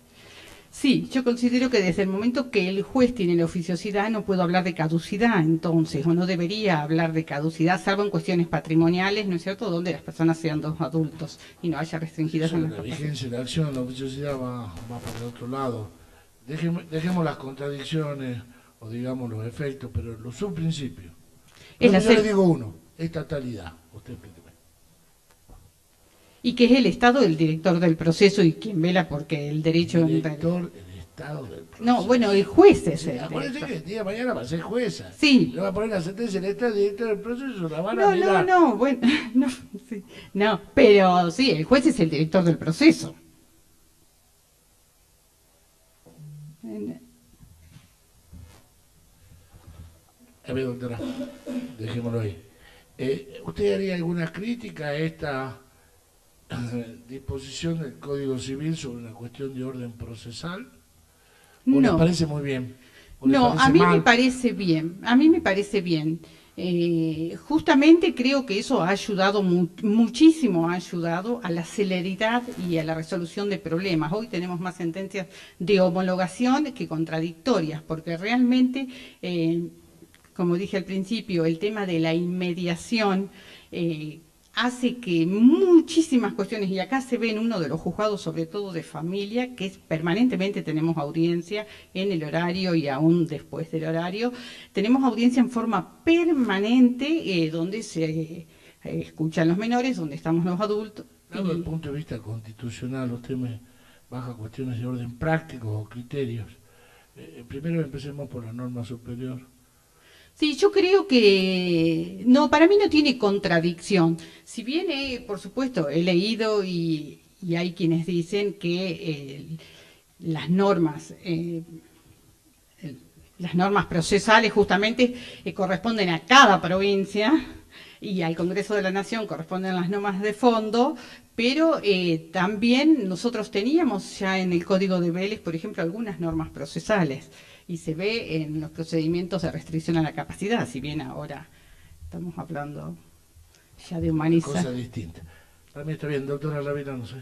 Sí, yo considero que desde el momento que el juez tiene la oficiosidad no puedo hablar de caducidad entonces, o no debería hablar de caducidad, salvo en cuestiones patrimoniales, ¿no es cierto?, donde las personas sean dos adultos y no haya restringidas en la vigencia de la acción, la oficiosidad va para el otro lado. Dejemos las contradicciones o digamos los efectos, pero los subprincipios. Yo le digo uno, estatalidad. Usted explíqueme. Y que es el Estado del director del proceso y quien vela porque el derecho... El Estado del proceso. No, bueno, el juez es el acuérdense que el día de mañana va a ser jueza. Sí. Le va a poner la sentencia del Estado del director del proceso, la van a mirar. No, pero sí, el juez es el director del proceso. A ver, doctora, dejémoslo ahí. ¿Usted haría alguna crítica a esta disposición del Código Civil sobre una cuestión de orden procesal? ¿O le parece muy bien? No, a mí me parece bien, justamente creo que eso ha ayudado muchísimo, ha ayudado a la celeridad y a la resolución de problemas. Hoy tenemos más sentencias de homologación que contradictorias, porque realmente, como dije al principio, el tema de la inmediación hace que muchísimas cuestiones, y acá se ve en uno de los juzgados, sobre todo de familia, que permanentemente tenemos audiencia en el horario y aún después del horario, tenemos audiencia en forma permanente donde se escuchan los menores, donde estamos los adultos. Desde el punto de vista constitucional, usted me baja cuestiones de orden práctico o criterios. Primero empecemos por la norma superior. Sí, yo creo que no, para mí no tiene contradicción. Si bien, por supuesto, he leído y hay quienes dicen que las normas procesales justamente corresponden a cada provincia, y al Congreso de la Nación corresponden las normas de fondo, pero también nosotros teníamos ya en el Código de Vélez, por ejemplo, algunas normas procesales, y se ve en los procedimientos de restricción a la capacidad, si bien ahora estamos hablando ya de humanizar. Cosa distinta. Para mí está bien, doctora Ravina, no sé.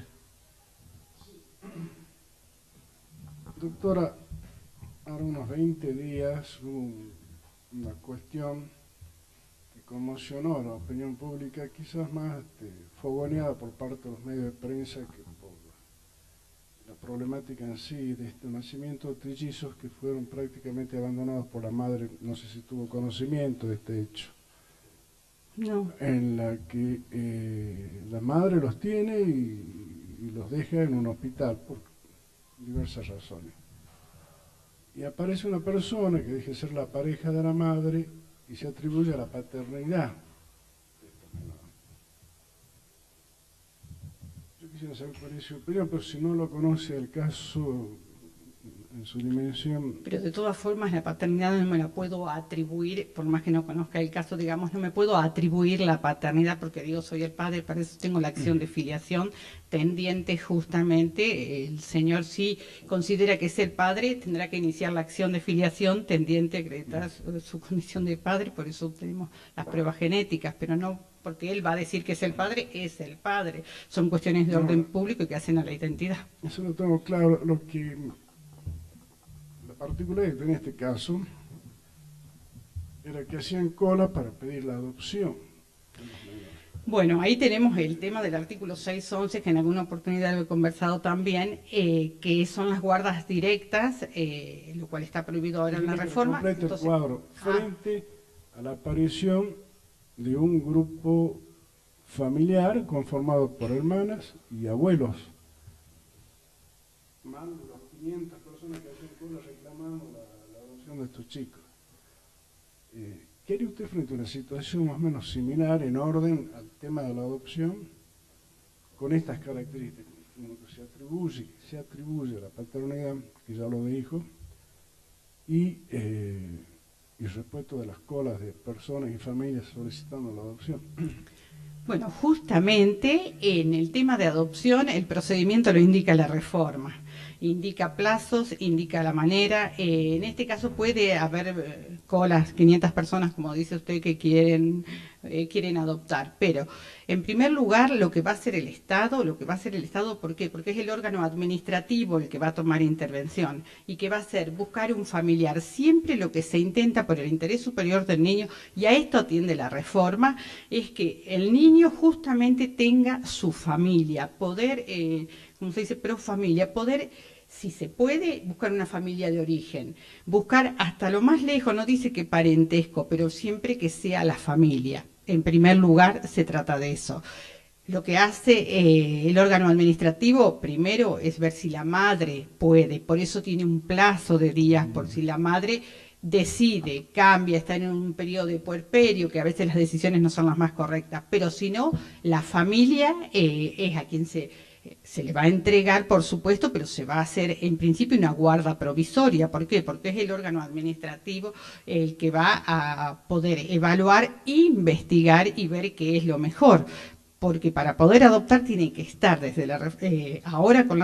Doctora, ahora unos 20 días hubo una cuestión que conmocionó a la opinión pública, quizás más fogoneada por parte de los medios de prensa que por la problemática en sí de este nacimiento de trillizos que fueron prácticamente abandonados por la madre. No sé si tuvo conocimiento de este hecho. No. En la que la madre los tiene y los deja en un hospital por diversas razones. Y aparece una persona que dice ser la pareja de la madre y se atribuye a la paternidad de estos menores. Yo quisiera saber cuál es su opinión, pero si no lo conoce el caso en su dimensión. Pero de todas formas la paternidad no me la puedo atribuir, por más que no conozca el caso, digamos, no me puedo atribuir la paternidad porque digo soy el padre, para eso tengo la acción de filiación tendiente justamente. El señor si considera que es el padre, tendrá que iniciar la acción de filiación tendiente a acreditar su condición de padre, por eso tenemos las pruebas genéticas, pero no porque él va a decir que es el padre, es el padre. Son cuestiones de orden público y que hacen a la identidad. Eso lo tengo claro. Lo que la particularidad en este caso era que hacían cola para pedir la adopción. Bueno, ahí tenemos el tema del artículo 611, que en alguna oportunidad lo he conversado también, que son las guardas directas, lo cual está prohibido ahora en la reforma. Complete el cuadro. Frente a la aparición de un grupo familiar conformado por hermanas y abuelos. Más de las 500 personas que hacían cola reclamando la adopción de estos chicos. ¿Qué haría usted frente a una situación más o menos similar en orden al tema de la adopción con estas características? Uno que se atribuye la paternidad, que ya lo dijo, y respeto de las colas de personas y familias solicitando la adopción. Bueno, justamente en el tema de adopción el procedimiento lo indica la reforma. Indica plazos, indica la manera. En este caso puede haber colas, 500 personas, como dice usted, que quieren adoptar. Pero, en primer lugar, lo que va a hacer el Estado, ¿por qué? Porque es el órgano administrativo el que va a tomar intervención y que va a hacer buscar un familiar. Siempre lo que se intenta por el interés superior del niño, y a esto atiende la reforma, es que el niño justamente tenga su familia, poder, como se dice, pro familia, poder, si se puede, buscar una familia de origen, buscar hasta lo más lejos, no dice que parentesco, pero siempre que sea la familia. En primer lugar, se trata de eso. Lo que hace el órgano administrativo, primero, es ver si la madre puede, por eso tiene un plazo de días, por si la madre decide, cambia, está en un periodo de puerperio, que a veces las decisiones no son las más correctas, pero si no, la familia es a quien se le va a entregar, por supuesto, pero se va a hacer en principio una guarda provisoria. ¿Por qué? Porque es el órgano administrativo el que va a poder evaluar, investigar y ver qué es lo mejor. Porque para poder adoptar tiene que estar desde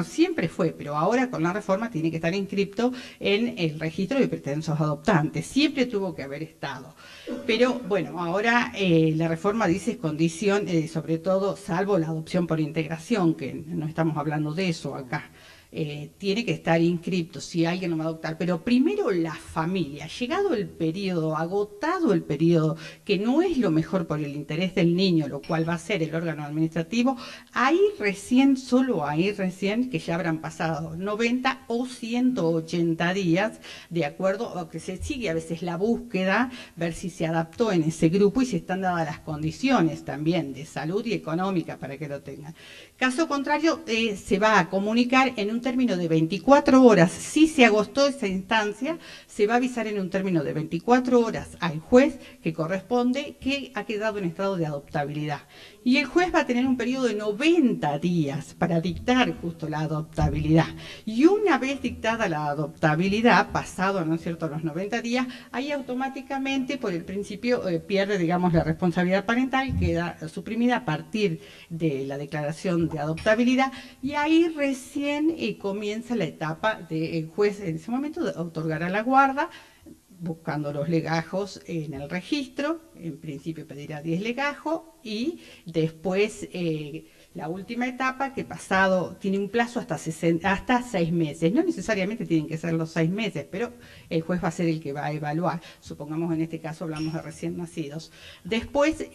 siempre fue, pero ahora con la reforma tiene que estar inscripto en el registro de pretensos adoptantes. Siempre tuvo que haber estado. Pero bueno, ahora la reforma dice condición, sobre todo, salvo la adopción por integración, que no estamos hablando de eso acá. Tiene que estar inscripto si alguien lo va a adoptar, pero primero la familia, llegado el periodo, agotado el periodo, que no es lo mejor por el interés del niño, lo cual va a ser el órgano administrativo, solo ahí recién, que ya habrán pasado 90 o 180 días, de acuerdo a que se sigue a veces la búsqueda, ver si se adaptó en ese grupo y si están dadas las condiciones también de salud y económica para que lo tengan. Caso contrario, se va a comunicar en un un término de 24 horas. Si se agotó esa instancia, se va a avisar en un término de 24 horas al juez que corresponde que ha quedado en estado de adoptabilidad. Y el juez va a tener un periodo de 90 días para dictar justo la adoptabilidad. Y una vez dictada la adoptabilidad, pasado, ¿no es cierto?, los 90 días, ahí automáticamente, por el principio, pierde, digamos, la responsabilidad parental, queda suprimida a partir de la declaración de adoptabilidad, y ahí recién comienza la etapa del juez, en ese momento, de otorgar a la guarda, buscando los legajos en el registro. En principio pedirá 10 legajos y después la última etapa, que pasado tiene un plazo hasta 6 meses. No necesariamente tienen que ser los 6 meses, pero el juez va a ser el que va a evaluar. Supongamos en este caso hablamos de recién nacidos. Después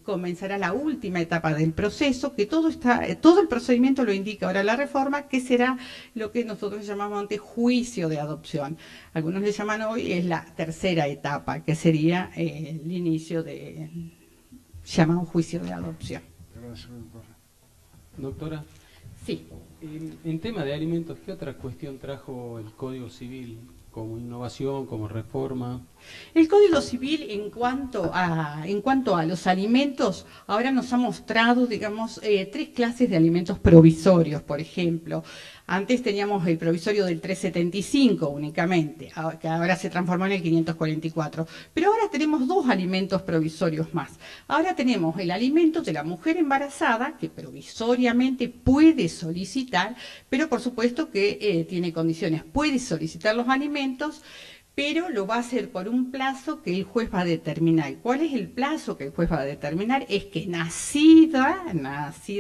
comenzará la última etapa del proceso, que todo el procedimiento lo indica ahora la reforma, que será lo que nosotros llamamos antes juicio de adopción. Algunos le llaman hoy es la tercera etapa, que sería el inicio de llamado juicio de adopción. Doctora. Sí. En tema de alimentos, ¿qué otra cuestión trajo el Código Civil como innovación, como reforma? El Código Civil en cuanto a los alimentos, ahora nos ha mostrado, digamos, 3 clases de alimentos provisorios, por ejemplo. Antes teníamos el provisorio del 375 únicamente, que ahora se transformó en el 544. Pero ahora tenemos 2 alimentos provisorios más. Ahora tenemos el alimento de la mujer embarazada, que provisoriamente puede solicitar, pero por supuesto que tiene condiciones. Puede solicitar los alimentos, pero lo va a hacer por un plazo que el juez va a determinar. ¿Cuál es el plazo que el juez va a determinar? Es que nacido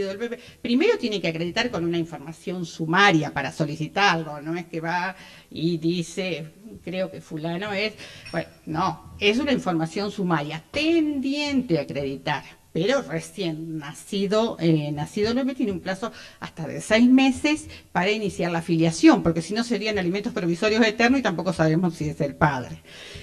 el bebé, primero tiene que acreditar con una información sumaria para solicitarlo, no es que va y dice, creo que fulano es, bueno, no, es una información sumaria, tendiente a acreditar. Pero recién nacido el bebé tiene un plazo hasta de 6 meses para iniciar la filiación, porque si no serían alimentos provisorios eternos y tampoco sabemos si es el padre.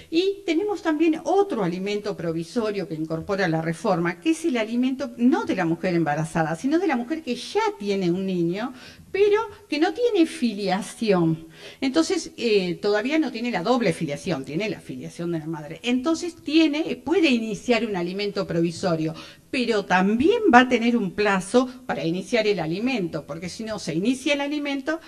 Y tenemos también otro alimento provisorio que incorpora la reforma, que es el alimento no de la mujer embarazada, sino de la mujer que ya tiene un niño, pero que no tiene filiación. Entonces, todavía no tiene la doble filiación, tiene la filiación de la madre. Entonces, puede iniciar un alimento provisorio, pero también va a tener un plazo para iniciar el alimento, porque si no, se inicia el alimento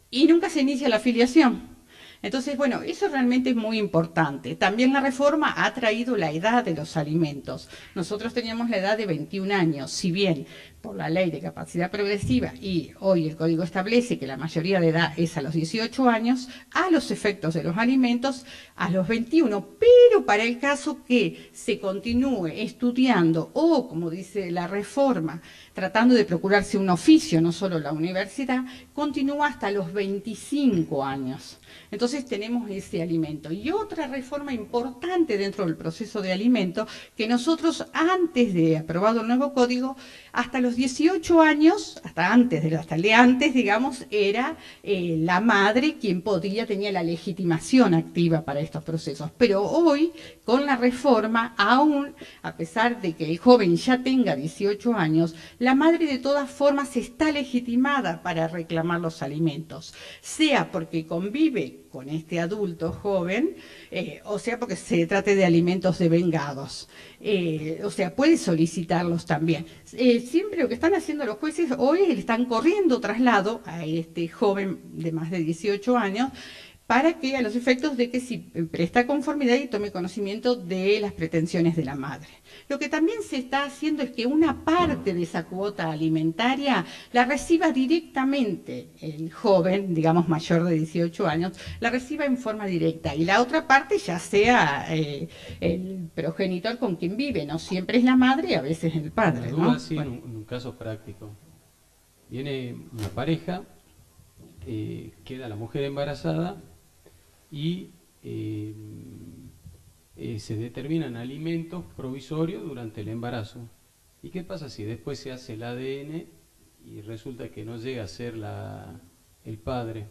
y nunca se inicia la filiación. Entonces, bueno, eso realmente es muy importante. También la reforma ha traído la edad de los alimentos. Nosotros teníamos la edad de 21 años, si bien por la ley de capacidad progresiva y hoy el código establece que la mayoría de edad es a los 18 años, a los efectos de los alimentos a los 21, pero para el caso que se continúe estudiando o, como dice la reforma, tratando de procurarse un oficio, no solo la universidad, continúa hasta los 25 años. Entonces tenemos ese alimento. Y otra reforma importante dentro del proceso de alimento, que nosotros antes de aprobado el nuevo código, hasta los 18 años, hasta el de antes, digamos, era la madre quien tenía la legitimación activa para estos procesos. Pero hoy, con la reforma, aún, a pesar de que el joven ya tenga 18 años, la madre de todas formas está legitimada para reclamar los alimentos, sea porque convive con este adulto joven, o sea porque se trate de alimentos devengados. O sea, puede solicitarlos también. Siempre lo que están haciendo los jueces hoy es que le están corriendo traslado a este joven de más de 18 años, para que a los efectos de que si presta conformidad y tome conocimiento de las pretensiones de la madre. Lo que también se está haciendo es que una parte de esa cuota alimentaria la reciba directamente el joven, digamos mayor de 18 años, la reciba en forma directa, y la otra parte ya sea el progenitor con quien vive, no siempre es la madre y a veces el padre, ¿no? Sí, bueno. en un caso práctico. Viene una pareja, queda la mujer embarazada, y se determinan alimentos provisorios durante el embarazo. ¿Y qué pasa si después se hace el ADN y resulta que no llega a ser el padre?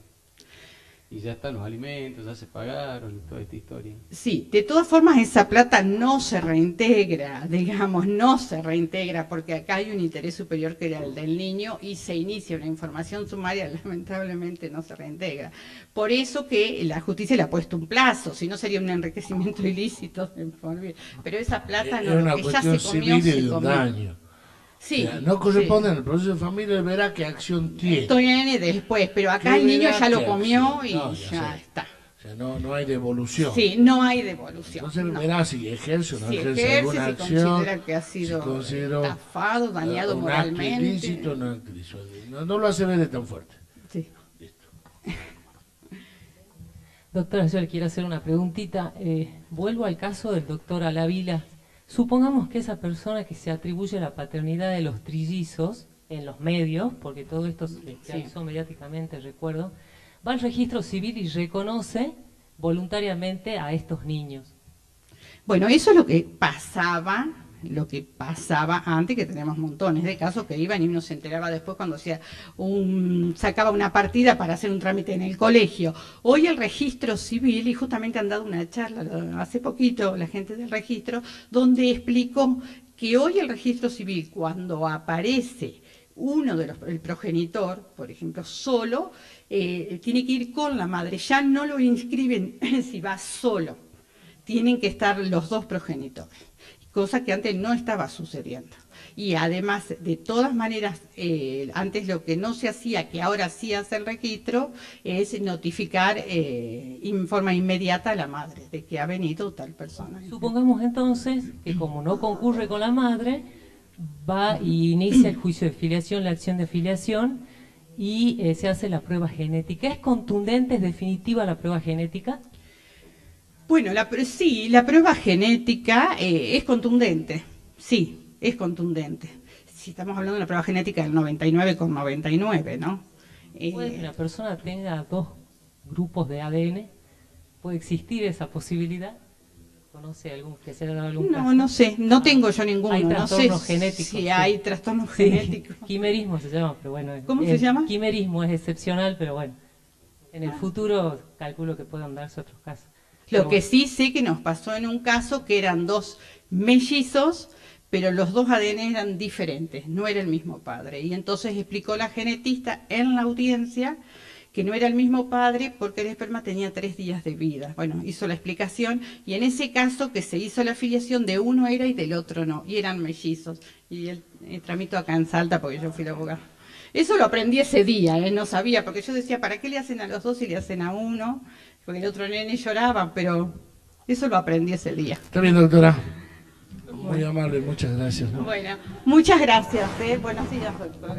y ya están los alimentos, ya se pagaron y toda esta historia. Sí, de todas formas esa plata no se reintegra, digamos, no se reintegra porque acá hay un interés superior que era el del niño y se inicia una información sumaria, lamentablemente no se reintegra. Por eso que la justicia le ha puesto un plazo, si no sería un enriquecimiento ilícito, pero esa plata Es no, una lo que ya cuestión se comió, civil y se de un comió. daño. Sí, O sea, no corresponde en el proceso de familia, él verá qué acción tiene. esto viene después, pero acá ¿Qué el niño verá, ya lo qué comió acción? y No, ya sé. está. O sea, no hay devolución. Sí, no hay devolución. Entonces no. verá si ejerce o no Si ejerce ejerce, alguna si acción. considera que ha sido si consideró, estafado, dañado un acto moralmente. ilícito, no acto ilícito. No lo hace ver de tan fuerte. Sí. Listo. Doctora, yo le quiero hacer una preguntita. Vuelvo al caso del doctor Alavila. Supongamos que esa persona que se atribuye la paternidad de los trillizos en los medios, porque todo esto se realizó mediáticamente, recuerdo, va al registro civil y reconoce voluntariamente a estos niños. Bueno, eso es lo que pasaba antes, que tenemos montones de casos que iban y uno se enteraba después cuando sacaba una partida para hacer un trámite en el colegio. Hoy el registro civil, y justamente han dado una charla hace poquito la gente del registro, donde explicó que hoy el registro civil, cuando aparece el progenitor, por ejemplo, solo, tiene que ir con la madre, ya no lo inscriben si va solo, tienen que estar los dos progenitores, cosa que antes no estaba sucediendo. Y además, de todas maneras, antes lo que no se hacía, que ahora sí hace el registro, es notificar en forma inmediata a la madre de que ha venido tal persona. Supongamos entonces que como no concurre con la madre, va y inicia el juicio de filiación, la acción de filiación, y se hace la prueba genética. ¿Es contundente, es definitiva la prueba genética? Bueno, sí, la prueba genética es contundente, sí, es contundente. Si estamos hablando de la prueba genética del 99,99, ¿no? ¿Puede que una persona tenga dos grupos de ADN? ¿Puede existir esa posibilidad? ¿Conoce que se haya dado algún caso? No sé, no tengo yo ninguno. Hay trastornos no sé genéticos. si hay trastornos genéticos. Quimerismo se llama, pero bueno. ¿Cómo se llama? Quimerismo es excepcional, pero bueno. En el futuro calculo que puedan darse otros casos. Lo que sí sé que nos pasó en un caso que eran dos mellizos, pero los dos ADN eran diferentes, no era el mismo padre. Y entonces explicó la genetista en la audiencia que no era el mismo padre porque el esperma tenía 3 días de vida. Bueno, hizo la explicación y en ese caso que se hizo la filiación de uno era y del otro no, y eran mellizos. Y él tramitó acá en Salta porque yo fui la abogada. Eso lo aprendí ese día, no sabía, porque yo decía, ¿para qué le hacen a los dos y le hacen a uno? Porque el otro nene lloraba, pero eso lo aprendí ese día. Está bien, doctora. Muy amable, muchas gracias. ¿No? Bueno, muchas gracias. Buenos días, doctor.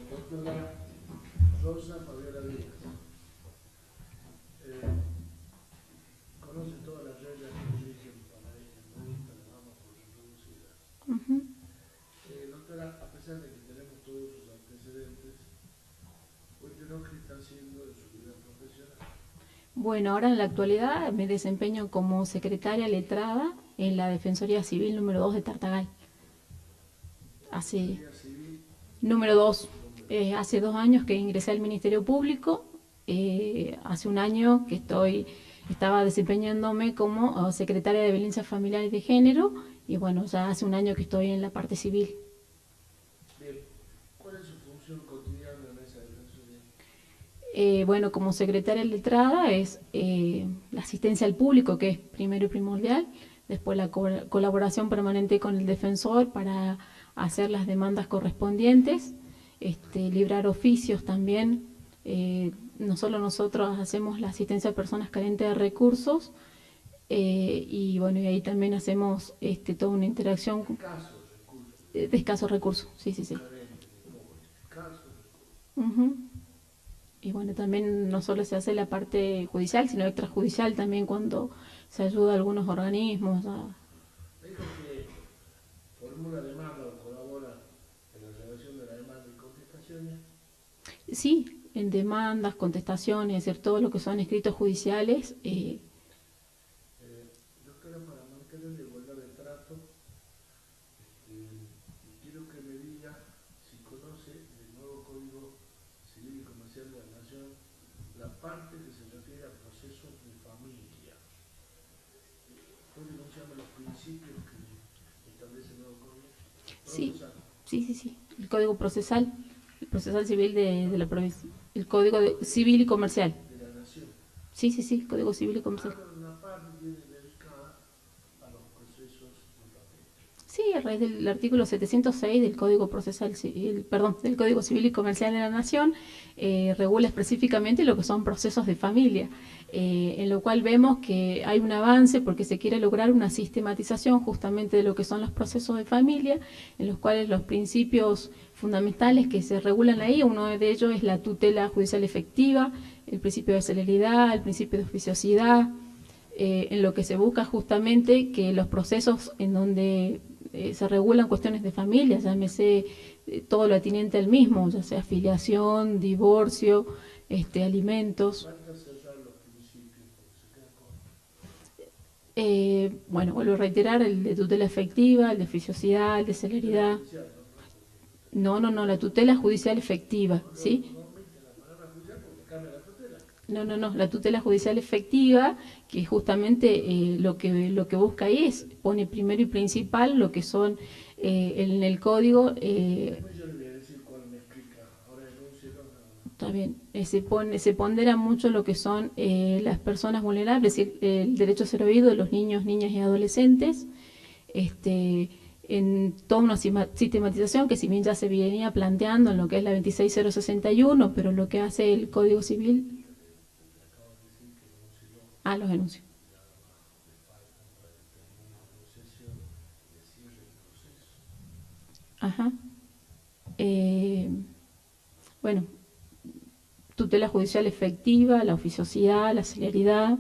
Doctora Rosa Fabiola Díaz. Conoce todas las reglas que rigen para esta entrevista, las vamos por reproducidas. Doctora, a pesar de que tenemos todos sus antecedentes, cuéntenos qué está haciendo en su vida profesional. Bueno, ahora en la actualidad me desempeño como secretaria letrada en la Defensoría Civil número 2 de Tartagal. Número 2. Hace 2 años que ingresé al Ministerio Público, hace 1 año que estaba desempeñándome como secretaria de Violencia Familiar y de Género, y bueno, ya hace 1 año que estoy en la parte civil. Bien, ¿cuál es su función cotidiana en esa defensoría? Bueno, como secretaria letrada es la asistencia al público, que es primero y primordial, después la colaboración permanente con el defensor para hacer las demandas correspondientes, librar oficios también. No solo nosotros hacemos la asistencia a personas carentes de recursos, y bueno, y ahí también hacemos toda una interacción de escasos recursos. Sí. Y bueno, también no solo se hace la parte judicial, sino extrajudicial también cuando se ayuda a algunos organismos. Me dijo que formula demanda o colabora en la redacción Sí, en demandas, contestaciones, es decir, todo lo que son escritos judiciales. Doctora, para mantener la igualdad de trato, quiero que me diga si conoce el nuevo Código Civil y Comercial de la Nación, la parte que se refiere a procesos de familia. ¿Puede denunciarme los principios que establece el nuevo Código? Sí, sí. El Código Procesal, el Procesal Civil de la provincia, el Código Civil y Comercial. De la Nación. Sí, Código Civil y Comercial. Una parte tiene dedicada a los procesos de familia. Sí, a raíz del artículo 706 del Código Procesal Civil, perdón, del Código Civil y Comercial de la Nación, regula específicamente lo que son procesos de familia, en lo cual vemos que hay un avance porque se quiere lograr una sistematización justamente de lo que son los procesos de familia, en los cuales los principios fundamentales que se regulan ahí, uno de ellos es la tutela judicial efectiva, el principio de celeridad, el principio de oficiosidad, en lo que se busca justamente que los procesos en donde se regulan cuestiones de familia, llámese todo lo atinente al mismo, ya sea filiación, divorcio, alimentos. Bueno, vuelvo a reiterar, el de tutela efectiva, el de oficiosidad, el de celeridad. No, la tutela judicial efectiva, ¿sí? No, la tutela judicial efectiva, que justamente lo que busca ahí es, pone primero y principal lo que son en el código. Está bien, se pondera mucho lo que son las personas vulnerables, es decir, el derecho a ser oído de los niños, niñas y adolescentes, en toda una sistematización que si bien ya se venía planteando en lo que es la 26061, pero lo que hace el Código Civil. Los denuncios. Ajá. Bueno, tutela judicial efectiva, la oficiosidad, la celeridad.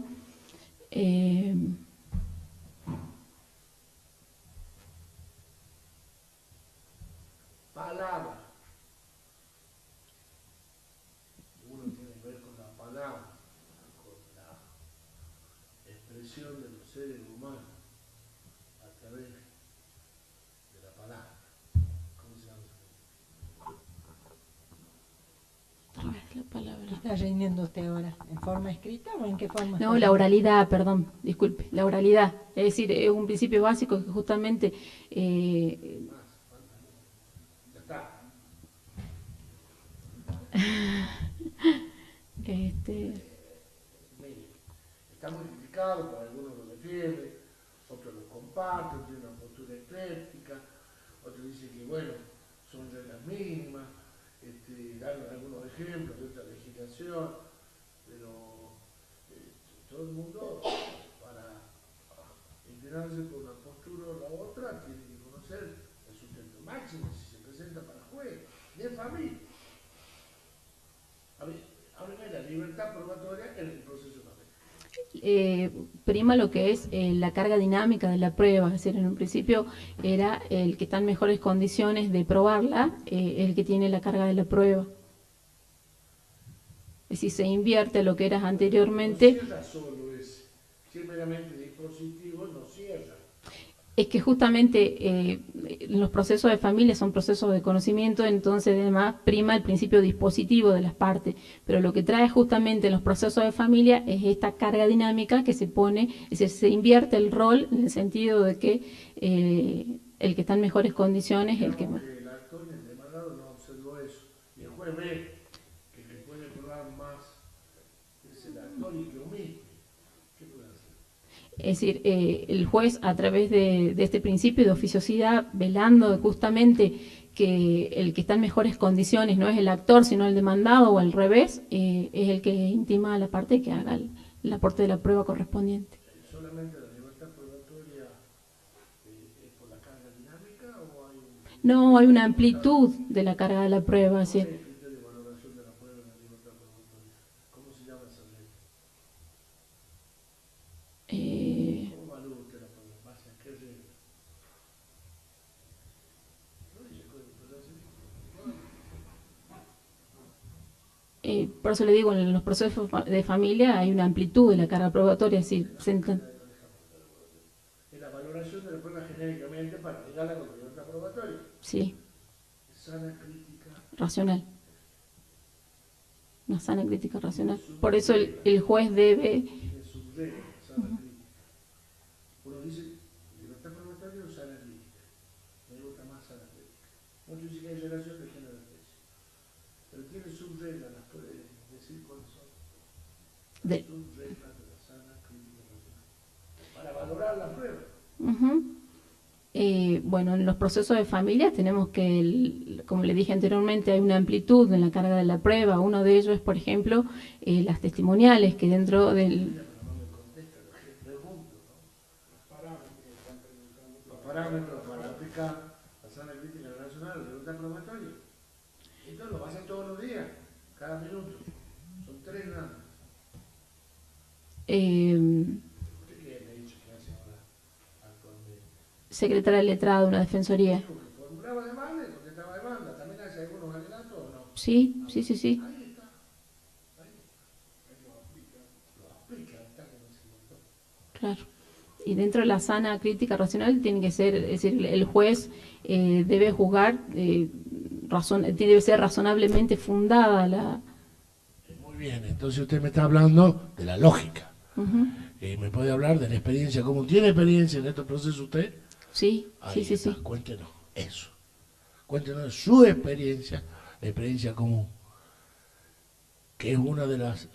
Palabra. Uno tiene que ver con la palabra, con la expresión de los seres humanos a través de la palabra. ¿Cómo se llama? A través de la palabra. ¿Qué está rindiendo usted ahora? ¿En forma escrita o en qué forma? No, la oralidad, perdón, disculpe, la oralidad. Es decir, es un principio básico que justamente... Está modificado, para algunos lo defienden, otros lo comparten, tienen una postura ecléctica, otros dicen que bueno, son reglas mínimas, dan algunos ejemplos de esta legislación, pero todo el mundo para inclinarse por una postura o la otra tiene que conocer el sustento máximo si se presenta para juez, de familia. Ahora la libertad probatoria en el proceso familiar. Prima lo que es la carga dinámica de la prueba, es decir, en un principio era el que está en mejores condiciones de probarla, el que tiene la carga de la prueba. Es decir, se invierte lo que eras anteriormente. No cierra solo ese, si es meramente dispositivo, no cierra. Es que justamente los procesos de familia son procesos de conocimiento, entonces además prima el principio dispositivo de las partes, pero lo que trae justamente los procesos de familia es esta carga dinámica que se pone, es decir, se invierte el rol en el sentido de que el que está en mejores condiciones es el que más. El actor y el demandado no observó eso, y el juez ve que el que puede probar más es el actor y que omite. ¿Qué puede hacer? Es decir, el juez a través de este principio de oficiosidad, velando justamente que el que está en mejores condiciones no es el actor, sino el demandado o al revés, es el que intima a la parte que haga el aporte de la prueba correspondiente. ¿Solamente la libertad probatoria es por la carga dinámica o hay No, hay una amplitud de la carga de la prueba. ¿Sí? criterio de valoración de la prueba en la libertad probatoria? ¿Cómo se llama esa ley? ¿Cómo valora usted la prueba? ¿Base a qué regla? No dice Código Procesal Civil. por eso le digo, en los procesos de familia hay una amplitud de la carga probatoria. Sí, En la valoración de la prueba genéricamente para ligarla con la libertad probatoria. sí, Sana crítica. racional. Una sana crítica racional. Por eso el juez debe... Que subraya sana crítica. Uno dice libertad probatoria o sana crítica. Me gusta más sana crítica. Muchos dicen que hay relación de género de especie. Pero tiene subreglas, las puede decir cuáles son. de- Subreglas de la sana crítica racional. Para valorar la prueba. Ujú. Bueno, en los procesos de familia tenemos que, como le dije anteriormente, hay una amplitud en la carga de la prueba. Uno de ellos es, por ejemplo, las testimoniales, que dentro del... Los parámetros para aplicar la sana crítica racional, la libertad probatoria. Esto lo hacen todos los días, cada minuto. Son 3 nada más. ¿Usted qué le ha dicho que hace ahora actualmente? Secretaria letrada de una defensoría. Formulaba demanda y contestaba demanda. ¿También hace algunos alegatos o no? Sí, sí, sí, sí. Ahí está. Ahí lo aplica. Lo aplica, está conociendo. Claro. Y dentro de la sana crítica racional tiene que ser, es decir, el juez debe juzgar, debe ser razonablemente fundada la... Muy bien, entonces usted me está hablando de la lógica. Ujú. ¿Me puede hablar de la experiencia? ¿Cómo tiene experiencia en estos procesos usted? Sí, Ahí sí, sí, está. sí. Cuéntenos eso. Cuéntenos su experiencia, la experiencia común, que es una de las,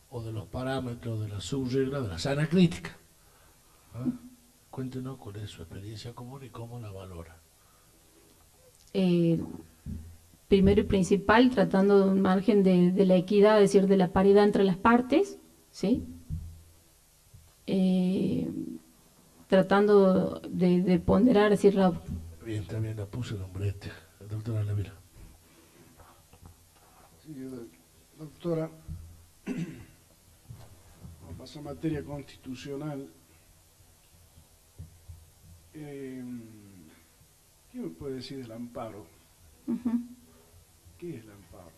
o de los parámetros de la subregla de la sana crítica. ¿Ah? Cuéntenos cuál es su experiencia común y cómo la valora. Primero y principal, tratando de un margen de la equidad, es decir, de la paridad entre las partes, ¿sí? Tratando de ponderar, es decir, Bien, también la puse el hombrete, doctora Levira. Sí, doctora, vamos a pasar a materia constitucional. ¿Qué me puede decir del amparo? Ujú. ¿Qué es el amparo?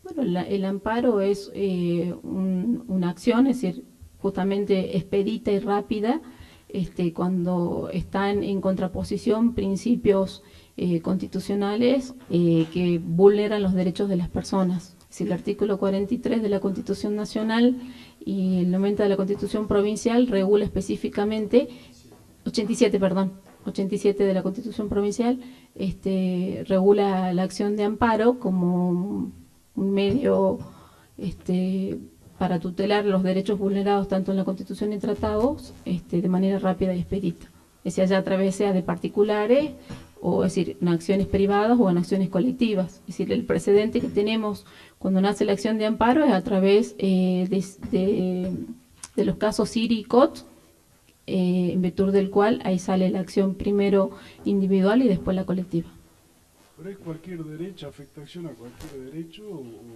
Bueno, el amparo es una acción, es decir, justamente expedita y rápida, cuando están en contraposición principios constitucionales que vulneran los derechos de las personas. Es decir, el artículo 43 de la Constitución Nacional y el 90 de la Constitución Provincial regula específicamente, 87 de la Constitución Provincial, regula la acción de amparo como un medio para tutelar los derechos vulnerados tanto en la Constitución y tratados de manera rápida y expedita. Es decir, ya a través sea de particulares, o es decir, en acciones privadas o en acciones colectivas. Es decir, el precedente que tenemos cuando nace la acción de amparo es a través de los casos Siri y Cot, en virtud del cual ahí sale la acción primero individual y después la colectiva. ¿Pero es cualquier derecho, afectación a cualquier derecho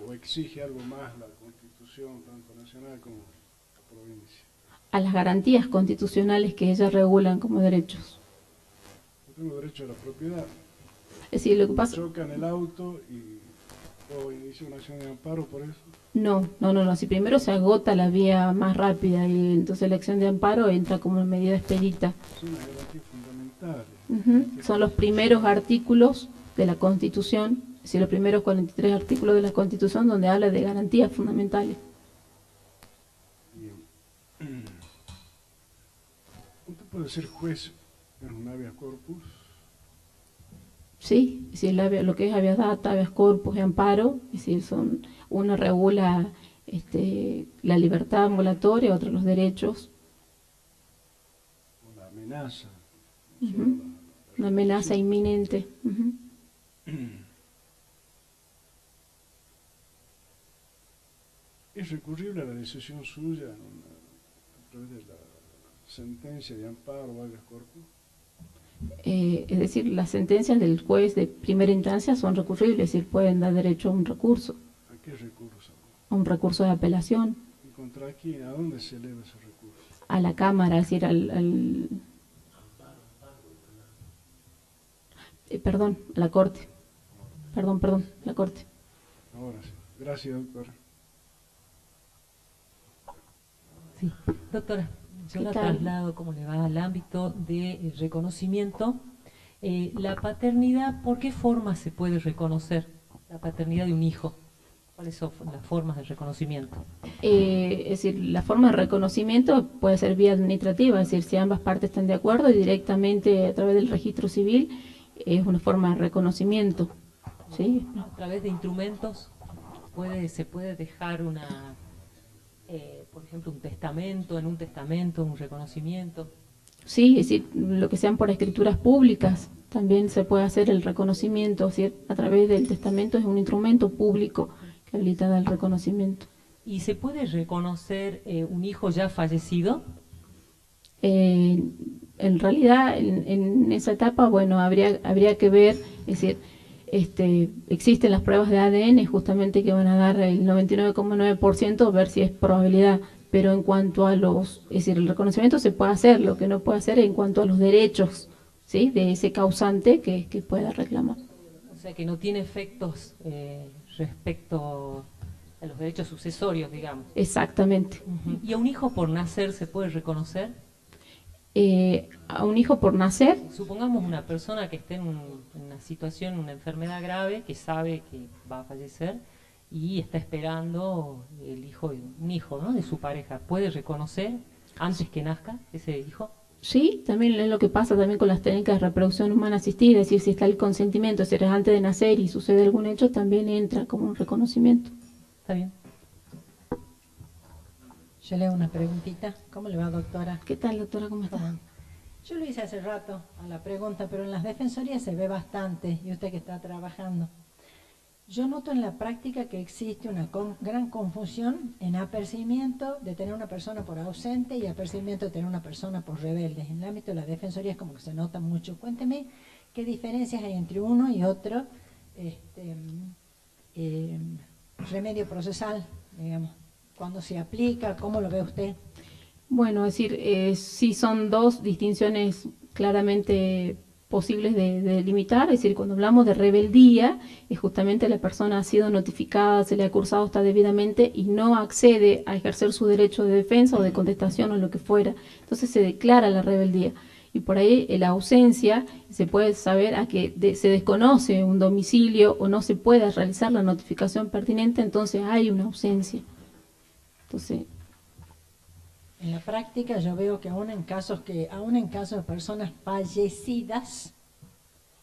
o exige algo más la Constitución, tanto nacional como la provincia? A las garantías constitucionales que ellas regulan como derechos. Yo tengo derecho a la propiedad. Es decir, lo que pasa... Chocan el auto y puedo iniciar una acción de amparo por eso. No. Si primero se agota la vía más rápida y entonces la acción de amparo entra como medida expedita. Son las garantías fundamentales. Son los primeros artículos de la Constitución, es decir, los primeros 43 artículos de la Constitución donde habla de garantías fundamentales. Bien. ¿Usted puede ser juez en un habeas corpus? Sí, es decir, lo que es habeas data, habeas corpus y amparo, es decir, uno regula la libertad ambulatoria, otro los derechos. Una amenaza. Una amenaza inminente. ¿Es recurrible a la decisión suya a través de la sentencia de amparo o habeas corpus? Es decir, las sentencias del juez de primera instancia son recurribles, es decir, pueden dar derecho a un recurso. ¿A qué recurso? A un recurso de apelación. ¿Y contra quién? ¿A dónde se eleva ese recurso? A la Cámara, es decir, perdón, a la Corte. Perdón, la Corte. Ahora sí. Gracias, doctor. Sí, doctora, yo la traslado, ¿cómo le va?, al ámbito de reconocimiento. La paternidad, ¿por qué forma se puede reconocer la paternidad de un hijo? ¿Cuáles son las formas de reconocimiento? Es decir, la forma de reconocimiento puede ser vía administrativa, es decir, si ambas partes están de acuerdo y directamente a través del registro civil es una forma de reconocimiento. ¿Sí? A través de instrumentos se puede dejar una, por ejemplo, un testamento, en un testamento, un reconocimiento. Sí, es decir, lo que sean por escrituras públicas, también se puede hacer el reconocimiento, es decir, a través del testamento es un instrumento público que habilita el reconocimiento. ¿Y se puede reconocer un hijo ya fallecido? En realidad, en esa etapa, bueno, habría que ver, es decir, existen las pruebas de ADN justamente que van a dar el 99,9%, ver si es probabilidad. Pero en cuanto a es decir, el reconocimiento se puede hacer, lo que no puede hacer en cuanto a los derechos, ¿sí?, de ese causante que pueda reclamar. O sea, que no tiene efectos respecto a los derechos sucesorios, digamos. Exactamente. ¿Y a un hijo por nacer se puede reconocer? A un hijo por nacer. Supongamos una persona que esté en una situación, una enfermedad grave, que sabe que va a fallecer y está esperando un hijo, ¿no?, de su pareja. ¿Puede reconocer antes que nazca ese hijo? Sí, también es lo que pasa también con las técnicas de reproducción humana asistida, es decir, si está el consentimiento, si eres antes de nacer y sucede algún hecho, también entra como un reconocimiento. Está bien. Yo le hago una preguntita. ¿Cómo le va, doctora? ¿Qué tal, doctora? ¿Cómo está? Yo lo hice hace rato a la pregunta, pero en las defensorías se ve bastante, y usted que está trabajando. Yo noto en la práctica que existe una gran confusión en apercibimiento de tener una persona por ausente y apercibimiento de tener una persona por rebelde. En el ámbito de la defensoría es como que se nota mucho. Cuénteme qué diferencias hay entre uno y otro remedio procesal, digamos. ¿Cuándo se aplica? ¿Cómo lo ve usted? Bueno, es decir, sí son dos distinciones claramente posibles de delimitar, es decir, cuando hablamos de rebeldía, es justamente la persona ha sido notificada, se le ha cursado hasta debidamente y no accede a ejercer su derecho de defensa o de contestación o lo que fuera. Entonces se declara la rebeldía. Y por ahí la ausencia se puede saber a que se desconoce un domicilio o no se puede realizar la notificación pertinente, entonces hay una ausencia. Entonces, en la práctica yo veo que aún en casos de personas fallecidas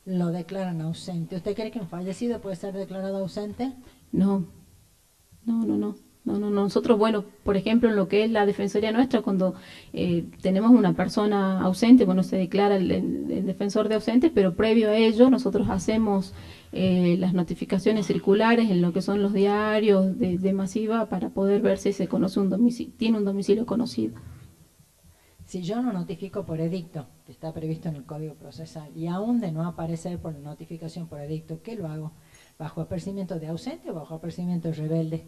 lo declaran ausente. ¿Usted cree que un fallecido puede ser declarado ausente? No. Nosotros, bueno, por ejemplo, en lo que es la defensoría nuestra, cuando tenemos una persona ausente, bueno, se declara el defensor de ausente, pero previo a ello nosotros hacemos las notificaciones circulares en lo que son los diarios de masiva para poder ver si se conoce tiene un domicilio conocido. Si yo no notifico por edicto, que está previsto en el Código Procesal, y aún de no aparecer por notificación por edicto, ¿qué lo hago? ¿Bajo apercibimiento de ausente o bajo apercibimiento de rebelde?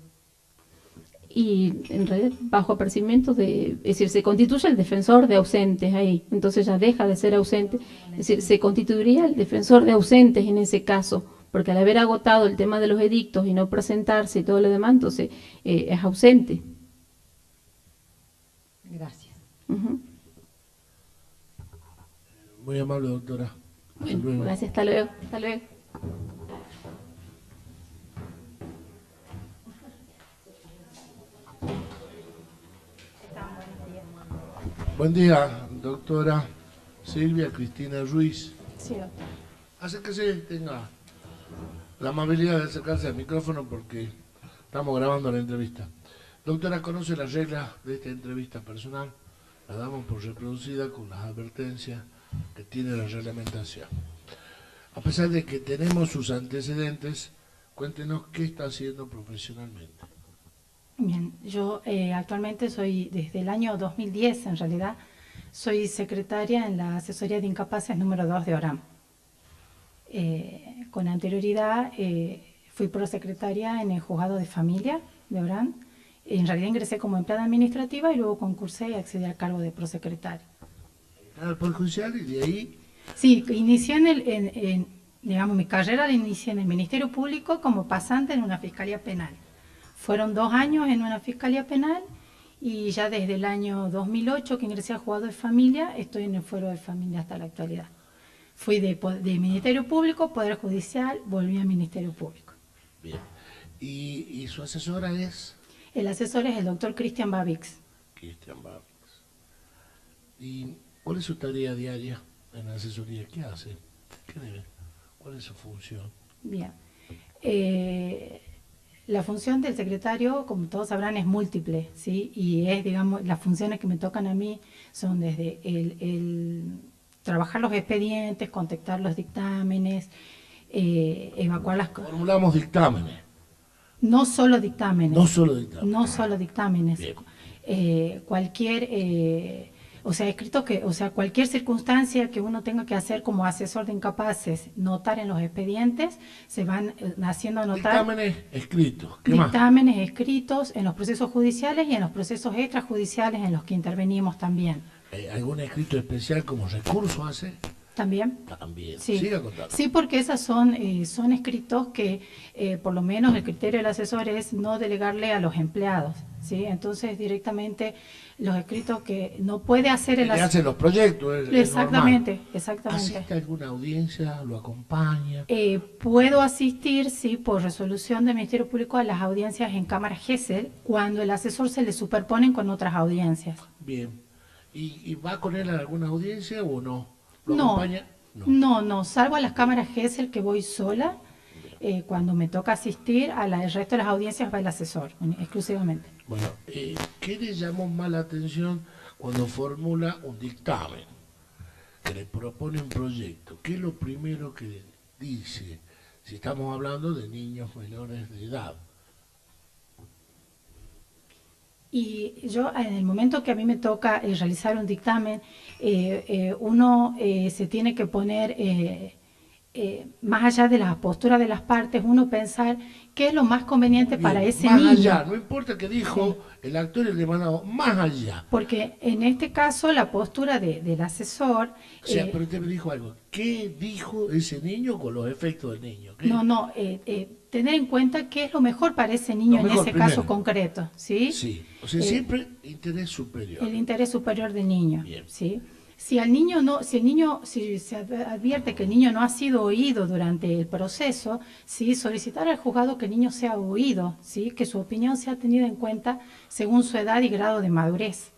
Y en realidad bajo apercibimiento es decir, se constituye el defensor de ausentes ahí, entonces ya deja de ser ausente, es decir, se constituiría el defensor de ausentes en ese caso, porque al haber agotado el tema de los edictos y no presentarse y todo lo demás, entonces es ausente. Gracias. Muy amable, doctora. Bueno, gracias, hasta luego. Buen día, doctora Silvia Cristina Ruiz. Sí, doctor. Acérquese, tenga la amabilidad de acercarse al micrófono porque estamos grabando la entrevista. Doctora, ¿conoce las reglas de esta entrevista personal? La damos por reproducida con las advertencias que tiene la reglamentación. A pesar de que tenemos sus antecedentes, cuéntenos qué está haciendo profesionalmente. Bien, yo actualmente soy, desde el año 2010 en realidad, soy secretaria en la Asesoría de Incapaces número 2 de ORAM. Con anterioridad fui prosecretaria en el Juzgado de Familia de ORAM. En realidad ingresé como empleada administrativa y luego concursé y accedí al cargo de prosecretaria. ¿Al Poder Judicial y de ahí? Sí, inicié digamos, mi carrera la inicié en el Ministerio Público como pasante en una fiscalía penal. Fueron 2 años en una fiscalía penal y ya desde el año 2008 que ingresé a juzgado de familia, estoy en el fuero de familia hasta la actualidad. Fui de Ministerio Público, Poder Judicial, volví al Ministerio Público. Bien. ¿Y su asesora es? El asesor es el doctor Cristian Babix. Cristian Babix. ¿Y cuál es su tarea diaria en la asesoría? ¿Qué hace? ¿Qué debe? ¿Cuál es su función? Bien. La función del secretario, como todos sabrán, es múltiple, ¿sí? Y es, digamos, las funciones que me tocan a mí son desde el trabajar los expedientes, contestar los dictámenes, evacuar las cosas. Formulamos dictámenes. No solo dictámenes. No solo dictámenes. No solo dictámenes. Bien. Escritos que, cualquier circunstancia que uno tenga que hacer como asesor de incapaces, notar en los expedientes, se van haciendo notar. Dictámenes escritos. ¿Qué más? Dictámenes escritos en los procesos judiciales y en los procesos extrajudiciales en los que intervenimos también. ¿Algún escrito especial como recurso hace? También. También. Sí. Siga contando. Sí, porque esas son escritos que, por lo menos el criterio del asesor es no delegarle a los empleados, ¿sí? Entonces, directamente los escritos que no puede hacer el asesor. hace los proyectos. Exactamente, exactamente. ¿Asiste a alguna audiencia? ¿Lo acompaña? Puedo asistir, sí, por resolución del Ministerio Público a las audiencias en Cámara Gesell, cuando el asesor se le superponen con otras audiencias. Bien. ¿Y va con él a alguna audiencia o no? ¿Lo No, acompaña? no, salvo a las cámaras Gesell que voy sola, cuando me toca asistir, el resto de las audiencias va el asesor, exclusivamente. Bueno, ¿qué le llamó más la atención cuando formula un dictamen, que le propone un proyecto? ¿Qué es lo primero que dice, si estamos hablando de niños menores de edad? Y yo, en el momento que a mí me toca realizar un dictamen, uno se tiene que poner, más allá de la postura de las partes, uno pensar qué es lo más conveniente para ese más niño. allá, no importa que dijo el actor y el demandado, más allá. Porque en este caso la postura del asesor... O sea, pero usted me dijo algo, ¿qué dijo ese niño con los efectos del niño? ¿Qué? No, tener en cuenta qué es lo mejor para ese niño en ese caso concreto, ¿sí? Sí, o sea, siempre interés superior. El interés superior del niño, Bien. ¿sí? Si se advierte que el niño no ha sido oído durante el proceso, ¿sí? Solicitar al juzgado que el niño sea oído, ¿sí? Que su opinión sea tenida en cuenta según su edad y grado de madurez.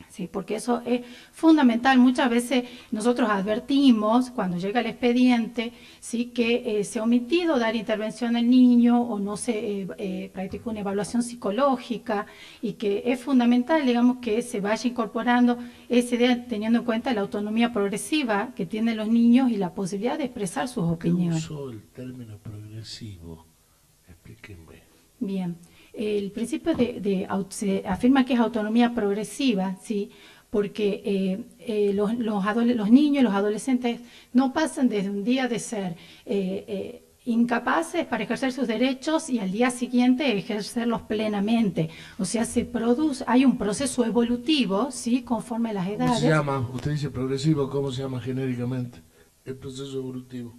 Sí, porque eso es fundamental. Muchas veces nosotros advertimos cuando llega el expediente, sí, que se ha omitido dar intervención al niño o no se practicó una evaluación psicológica, y que es fundamental, digamos, que se vaya incorporando esa idea teniendo en cuenta la autonomía progresiva que tienen los niños y la posibilidad de expresar sus opiniones. ¿Qué usó el término progresivo? Explíquenme. Bien. El principio se afirma que es autonomía progresiva, ¿sí? Porque los niños, los adolescentes no pasan desde un día de ser incapaces para ejercer sus derechos y al día siguiente ejercerlos plenamente. O sea, hay un proceso evolutivo, ¿sí? Conforme a las edades. ¿Cómo se llama? Usted dice progresivo, ¿cómo se llama genéricamente el proceso evolutivo?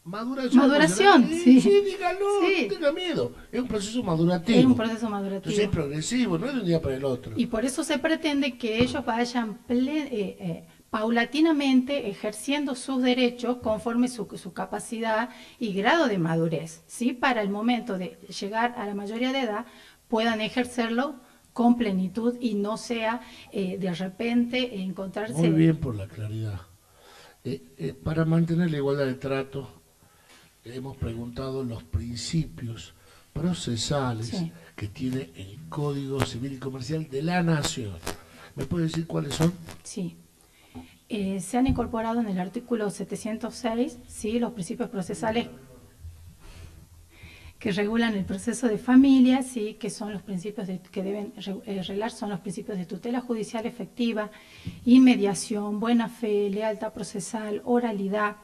Maduración, sí. Sí, dígalo, Sí. no tenga miedo. Es un proceso madurativo. Es un proceso madurativo. Entonces es progresivo, no es de un día para el otro. Y por eso se pretende que ellos vayan paulatinamente ejerciendo sus derechos conforme su capacidad y grado de madurez, ¿sí? Para el momento de llegar a la mayoría de edad puedan ejercerlo con plenitud y no sea de repente encontrarse... Muy bien por la claridad. Para mantener la igualdad de trato, hemos preguntado los principios procesales que tiene el Código Civil y Comercial de la Nación. ¿Me puede decir cuáles son? Sí. Se han incorporado en el artículo 706, ¿sí? Los principios procesales que regulan el proceso de familia, sí, que son los principios que deben reglar, son los principios de tutela judicial efectiva, inmediación, buena fe, lealtad procesal, oralidad.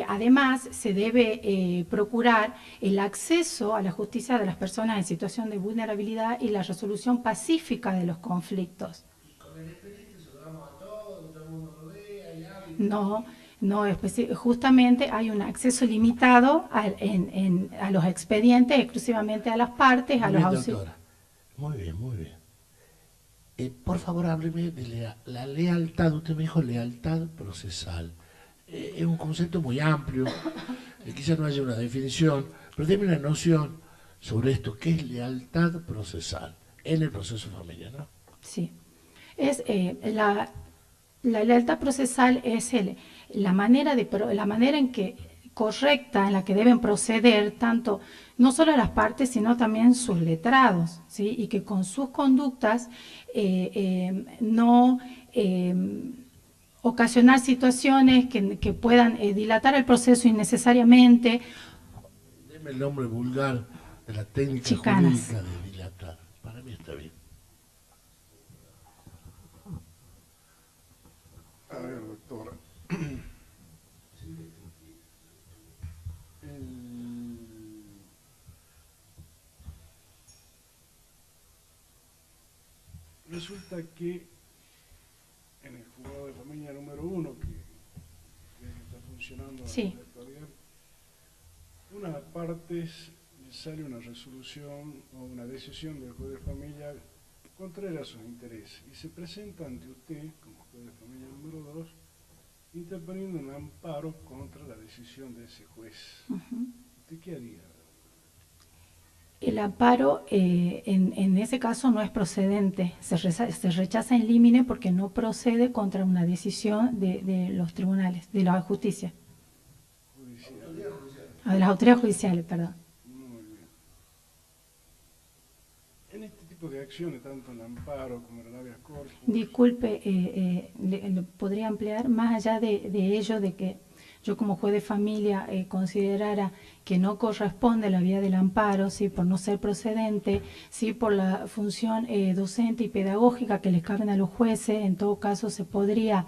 Además, se debe procurar el acceso a la justicia de las personas en situación de vulnerabilidad y la resolución pacífica de los conflictos. ¿Con el expediente se lo damos a todos, todo el mundo lo vea y hable? No, no justamente hay un acceso limitado a los expedientes, exclusivamente a las partes, a los auxilios. Muy bien, muy bien. Por favor, hábleme de la lealtad. Usted me dijo lealtad procesal. Es un concepto muy amplio, quizás no haya una definición, pero déme una noción sobre esto. ¿Qué es lealtad procesal en el proceso familiar, no? Sí. Es la lealtad procesal es la manera en que correcta en la que deben proceder tanto no solo las partes sino también sus letrados, ¿sí? Y que con sus conductas no ocasionar situaciones que puedan dilatar el proceso innecesariamente. Deme el nombre vulgar de la técnica Chicanas. jurídica de dilatar. Para mí está bien. A ver, doctora. Resulta que en el juzgado de familia número 1, que está funcionando sí. en la actualidad, una de las partes sale una resolución o una decisión del juez de familia contraria a sus intereses y se presenta ante usted como juez de familia número 2 interponiendo un amparo contra la decisión de ese juez. ¿Usted qué haría? El amparo en ese caso no es procedente, se rechaza en límine porque no procede contra una decisión de los tribunales, de la justicia. De las autoridades judiciales, perdón. Muy bien. En este tipo de acciones, tanto el amparo como el habeas corpus... Disculpe, ¿le podría ampliar? Más allá de ello, de que yo como juez de familia considerara que no corresponde la vía del amparo, ¿sí? Por no ser procedente, ¿sí? Por la función docente y pedagógica que les caben a los jueces, en todo caso se podría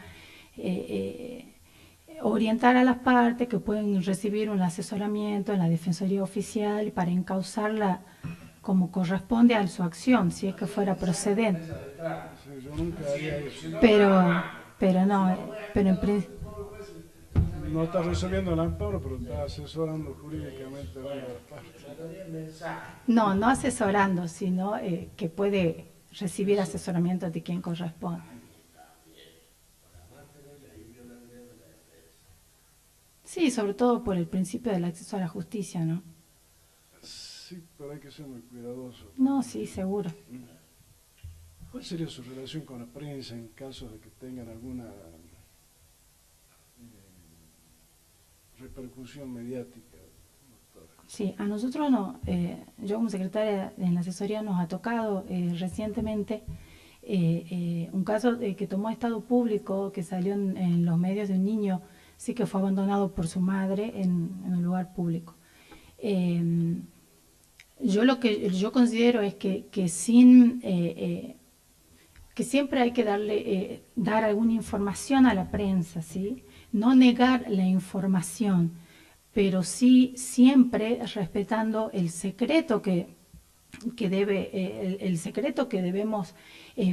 orientar a las partes que pueden recibir un asesoramiento en la Defensoría Oficial para encauzarla como corresponde a su acción, si es que fuera procedente. Sí, yo nunca haría eso. Pero no, pero en principio... No está resolviendo el amparo, pero está asesorando jurídicamente a las partes. No asesorando, sino que puede recibir asesoramiento de quien corresponde. Sí, sobre todo por el principio del acceso a la justicia, ¿no? Sí, pero hay que ser muy cuidadoso. No, sí, seguro. ¿Cuál sería su relación con la prensa en caso de que tengan alguna repercusión mediática, doctora? Sí, a nosotros no, yo como secretaria en la asesoría nos ha tocado recientemente un caso que tomó estado público, que salió en los medios de un niño, sí que fue abandonado por su madre en un lugar público. Yo lo que yo considero es que siempre hay que dar alguna información a la prensa, ¿sí? No negar la información, pero sí siempre respetando el secreto que debemos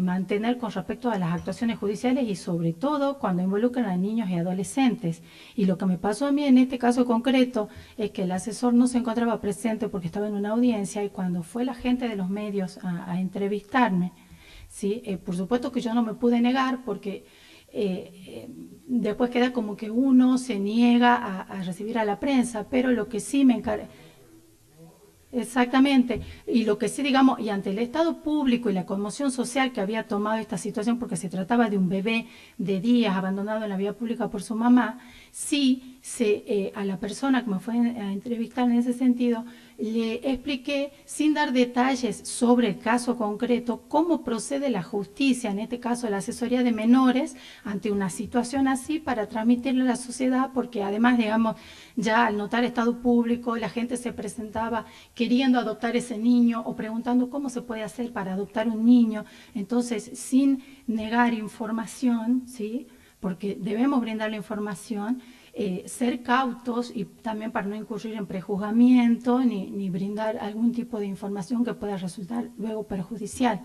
mantener con respecto a las actuaciones judiciales y sobre todo cuando involucran a niños y adolescentes. Y lo que me pasó a mí en este caso concreto es que el asesor no se encontraba presente porque estaba en una audiencia y cuando fue la gente de los medios a entrevistarme, ¿sí? Por supuesto que yo no me pude negar porque después queda como que uno se niega a recibir a la prensa, pero lo que sí me encargué... Exactamente, y lo que sí, digamos, y ante el Estado público y la conmoción social que había tomado esta situación, porque se trataba de un bebé de días abandonado en la vía pública por su mamá, sí a la persona que me fue a entrevistar en ese sentido, le expliqué, sin dar detalles sobre el caso concreto, cómo procede la justicia, en este caso la asesoría de menores, ante una situación así para transmitirle a la sociedad, porque además, digamos, ya al notar estado público, la gente se presentaba queriendo adoptar ese niño o preguntando cómo se puede hacer para adoptar un niño. Entonces, sin negar información, ¿sí? Porque debemos brindar la información, ser cautos y también para no incurrir en prejuzgamiento ni brindar algún tipo de información que pueda resultar luego perjudicial.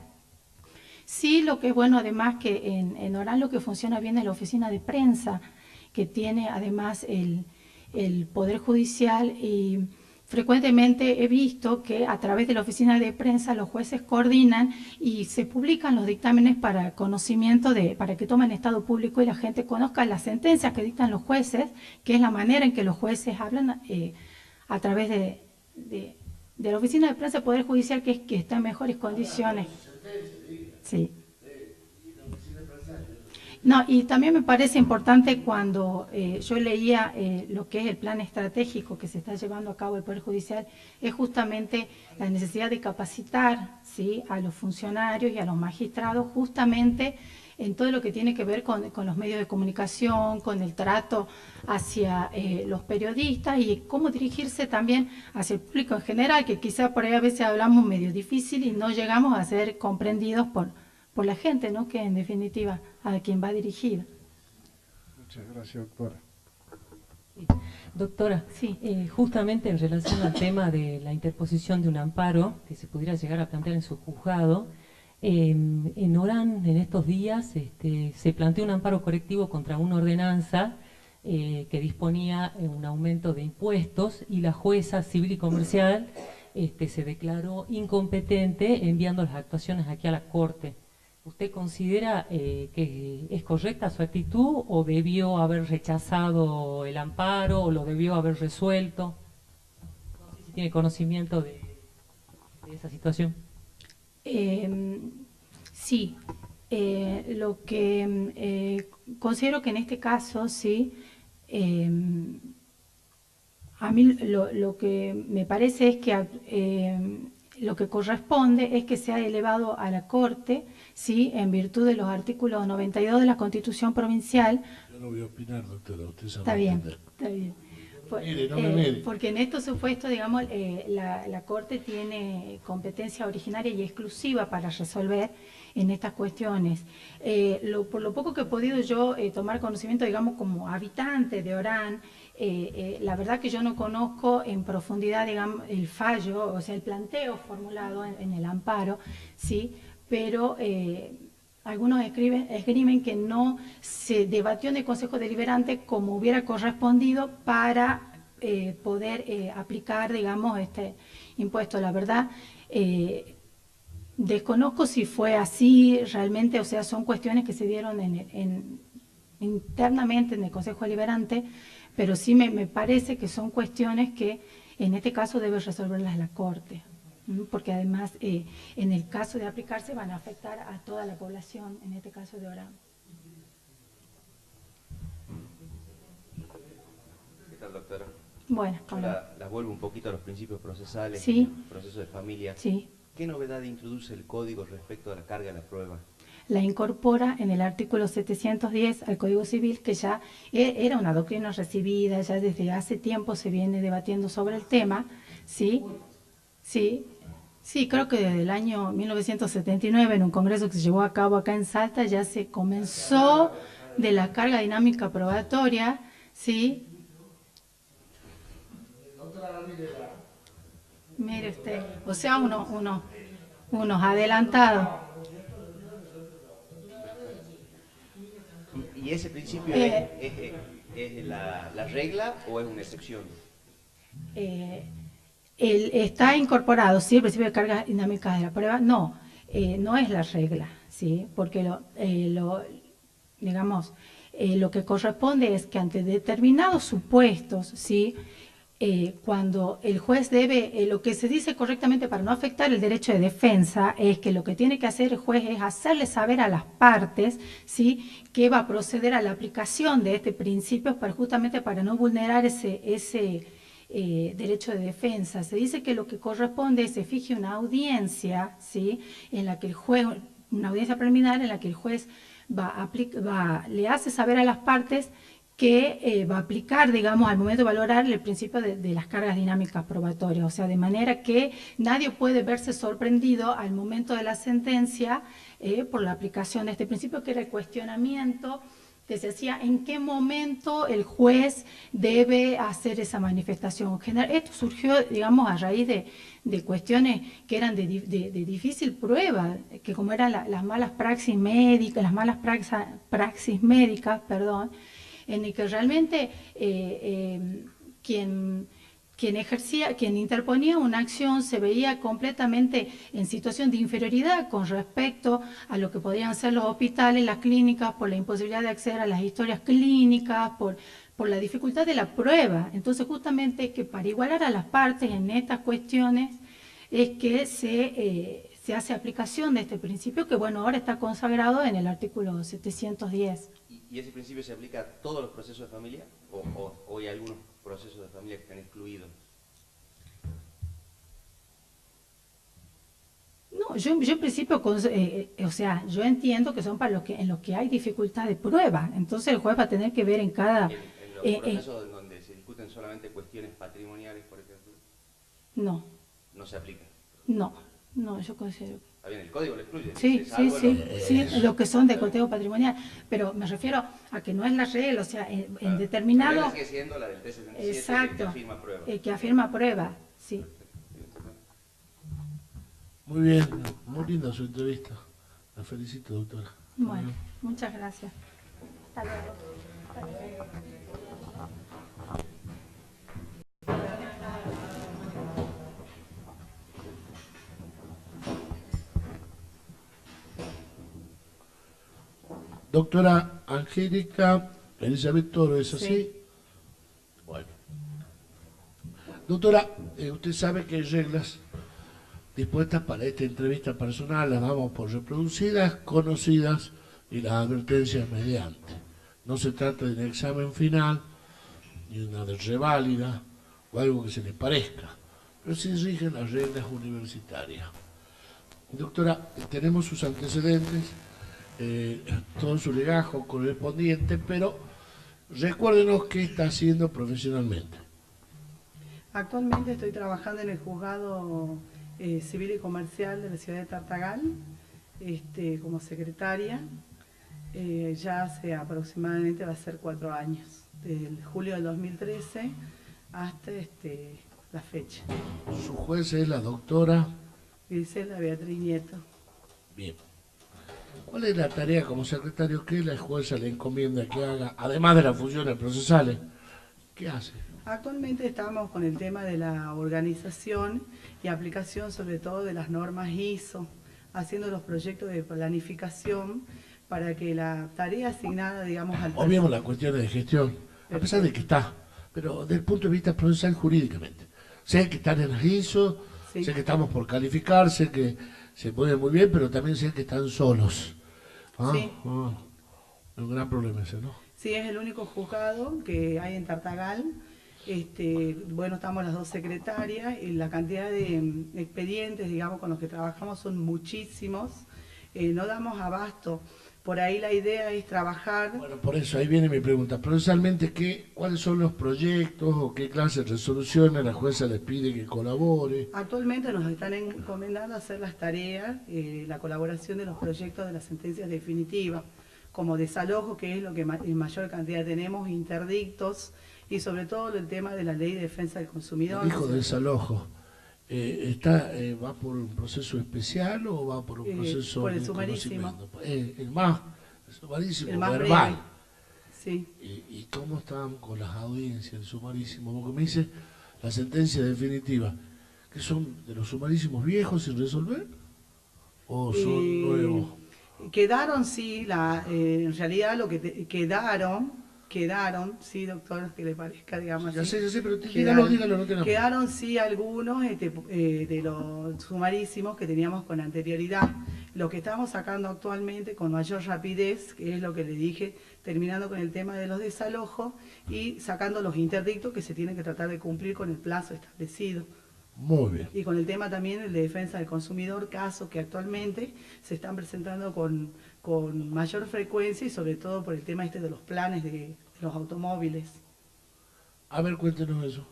Sí, lo que es bueno además que en Orán lo que funciona bien es la oficina de prensa que tiene además el Poder Judicial, y frecuentemente he visto que a través de la oficina de prensa los jueces coordinan y se publican los dictámenes para conocimiento, para que tomen estado público y la gente conozca las sentencias que dictan los jueces, que es la manera en que los jueces hablan a través de la oficina de prensa del Poder Judicial, que está en mejores condiciones. Sí. No, y también me parece importante cuando yo leía lo que es el plan estratégico que se está llevando a cabo el Poder Judicial, es justamente la necesidad de capacitar, ¿sí?, a los funcionarios y a los magistrados justamente en todo lo que tiene que ver con los medios de comunicación, con el trato hacia los periodistas y cómo dirigirse también hacia el público en general, que quizá por ahí a veces hablamos medio difícil y no llegamos a ser comprendidos por la gente, ¿no?, que en definitiva a quien va dirigida. Muchas gracias, doctora. Doctora, sí. Justamente en relación al tema de la interposición de un amparo que se pudiera llegar a plantear en su juzgado, en Orán en estos días se planteó un amparo correctivo contra una ordenanza que disponía un aumento de impuestos, y la jueza civil y comercial se declaró incompetente enviando las actuaciones aquí a la Corte. ¿Usted considera que es correcta su actitud o debió haber rechazado el amparo o lo debió haber resuelto? No sé si tiene conocimiento de esa situación. Sí, lo que considero que en este caso, sí, a mí lo que me parece es que lo que corresponde es que sea elevado a la Corte, ¿sí?, en virtud de los artículos 92 de la Constitución Provincial. Yo no voy a opinar, doctora, usted sabe. Está bien, está bien. Mire, no me mire. Porque en estos supuestos, digamos, la Corte tiene competencia originaria y exclusiva para resolver en estas cuestiones. Por lo poco que he podido yo tomar conocimiento, digamos, como habitante de Orán, la verdad que yo no conozco en profundidad, digamos, el fallo, o sea, el planteo formulado en el amparo, ¿sí? Pero algunos escriben que no se debatió en el Consejo Deliberante como hubiera correspondido para poder aplicar, digamos, este impuesto. La verdad, desconozco si fue así realmente, o sea, son cuestiones que se dieron internamente en el Consejo Deliberante, pero sí me parece que son cuestiones que en este caso debe resolverlas la Corte, porque además en el caso de aplicarse van a afectar a toda la población, en este caso de Orán. ¿Qué tal, doctora? Bueno, la vuelvo un poquito a los principios procesales, sí, el proceso de familia. Sí. ¿Qué novedad introduce el Código respecto a la carga de la prueba? La incorpora en el artículo 710 al Código Civil, que ya era una doctrina recibida, ya desde hace tiempo se viene debatiendo sobre el tema, ¿sí? Sí, sí, creo que desde el año 1979, en un congreso que se llevó a cabo acá en Salta, ya se comenzó de la carga dinámica probatoria, ¿sí? Mire usted, o sea, unos adelantados. ¿Y ese principio es la regla o es una excepción? Está incorporado, sí, el principio de carga dinámica de la prueba, no es la regla, sí, porque lo que corresponde es que ante determinados supuestos, sí, cuando el juez debe, lo que se dice correctamente para no afectar el derecho de defensa es que lo que tiene que hacer el juez es hacerle saber a las partes, ¿sí?, que va a proceder a la aplicación de este principio justamente para no vulnerar ese derecho de defensa. Se dice que lo que corresponde es que se fije una audiencia, ¿sí?, en la que el juez, una audiencia preliminar en la que el juez le hace saber a las partes que va a aplicar, digamos, al momento de valorar el principio de las cargas dinámicas probatorias, o sea, de manera que nadie puede verse sorprendido al momento de la sentencia por la aplicación de este principio, que era el cuestionamiento que se hacía en qué momento el juez debe hacer esa manifestación. Esto surgió, digamos, a raíz de cuestiones que eran de difícil prueba, que como eran las malas praxis médicas, en el que realmente quien interponía una acción se veía completamente en situación de inferioridad con respecto a lo que podían ser los hospitales, las clínicas, por la imposibilidad de acceder a las historias clínicas, por la dificultad de la prueba. Entonces, justamente que para igualar a las partes en estas cuestiones es que se hace aplicación de este principio, que bueno, ahora está consagrado en el artículo 710. ¿Y ese principio se aplica a todos los procesos de familia o hay algunos procesos de familia que están excluidos? No, yo en principio, o sea, yo entiendo que son para en los que hay dificultad de prueba. Entonces el juez va a tener que ver en cada... ¿En los procesos en donde se discuten solamente cuestiones patrimoniales, por ejemplo? No. ¿No se aplica? No, yo considero... Está bien, el código lo excluye. Sí, lo que son de conteo patrimonial, pero me refiero a que no es la regla, o sea, en determinado... La regla sigue siendo la del T77, exacto, que afirma prueba. Que afirma prueba, sí. Muy bien, muy linda su entrevista. La felicito, doctora. Bueno, muchas gracias. Hasta luego. Doctora Angélica Elizabeth Toro, ¿es así? Sí. Bueno. Doctora, usted sabe que hay reglas dispuestas para esta entrevista personal, las damos por reproducidas, conocidas y las advertencias mediante. No se trata de un examen final, ni una de reválida o algo que se le parezca, pero sí rigen las reglas universitarias. Doctora, tenemos sus antecedentes, todo su legajo correspondiente, pero recuérdenos qué está haciendo profesionalmente. Actualmente estoy trabajando en el juzgado civil y comercial de la ciudad de Tartagal, como secretaria, ya hace aproximadamente va a ser 4 años, del julio del 2013 hasta la fecha. Su juez es la doctora Griselda Beatriz Nieto. Bien. ¿Cuál es la tarea como secretario que la jueza le encomienda que haga, además de las funciones procesales? ¿Qué hace? Actualmente estamos con el tema de la organización y aplicación sobre todo de las normas ISO, haciendo los proyectos de planificación para que la tarea asignada, digamos, al... Obviemos las cuestiones de gestión, a pesar de que está, pero desde el punto de vista procesal jurídicamente. Sé que están en las ISO, sí. Sé que estamos por calificar, sé que se mueven muy bien, pero también sé que están solos. Sí. Un gran problema ese, ¿no? Sí, es el único juzgado que hay en Tartagal. Bueno, estamos las 2 secretarias y la cantidad de expedientes, digamos, con los que trabajamos son muchísimos. No damos abasto. Por ahí la idea es trabajar... Bueno, por eso ahí viene mi pregunta. Procesalmente, ¿cuáles son los proyectos o qué clase de resoluciones la jueza les pide que colabore? Actualmente nos están encomendando hacer las tareas, la colaboración de los proyectos de las sentencias definitivas, como desalojo, que es lo que en mayor cantidad tenemos, interdictos, y sobre todo el tema de la ley de defensa del consumidor. Dijo desalojo. ¿Va por un proceso especial o va por un proceso por el sumarísimo? El más sumarísimo, el más verbal. Breve. Sí. ¿Y cómo están con las audiencias, el sumarísimo? Porque me dice la sentencia definitiva, ¿que son de los sumarísimos viejos sin resolver? ¿O son nuevos? Quedaron, sí, en realidad lo que quedaron, sí, doctor, que le parezca, digamos ya así. sé, pero dígalo, no tenemos. Quedaron, sí, algunos de los sumarísimos que teníamos con anterioridad. Lo que estamos sacando actualmente con mayor rapidez, que es lo que le dije, terminando con el tema de los desalojos y sacando los interdictos que se tienen que tratar de cumplir con el plazo establecido. Muy bien. Y con el tema también el de defensa del consumidor, casos que actualmente se están presentando con mayor frecuencia y sobre todo por el tema de los planes de los automóviles. A ver, cuéntenos eso.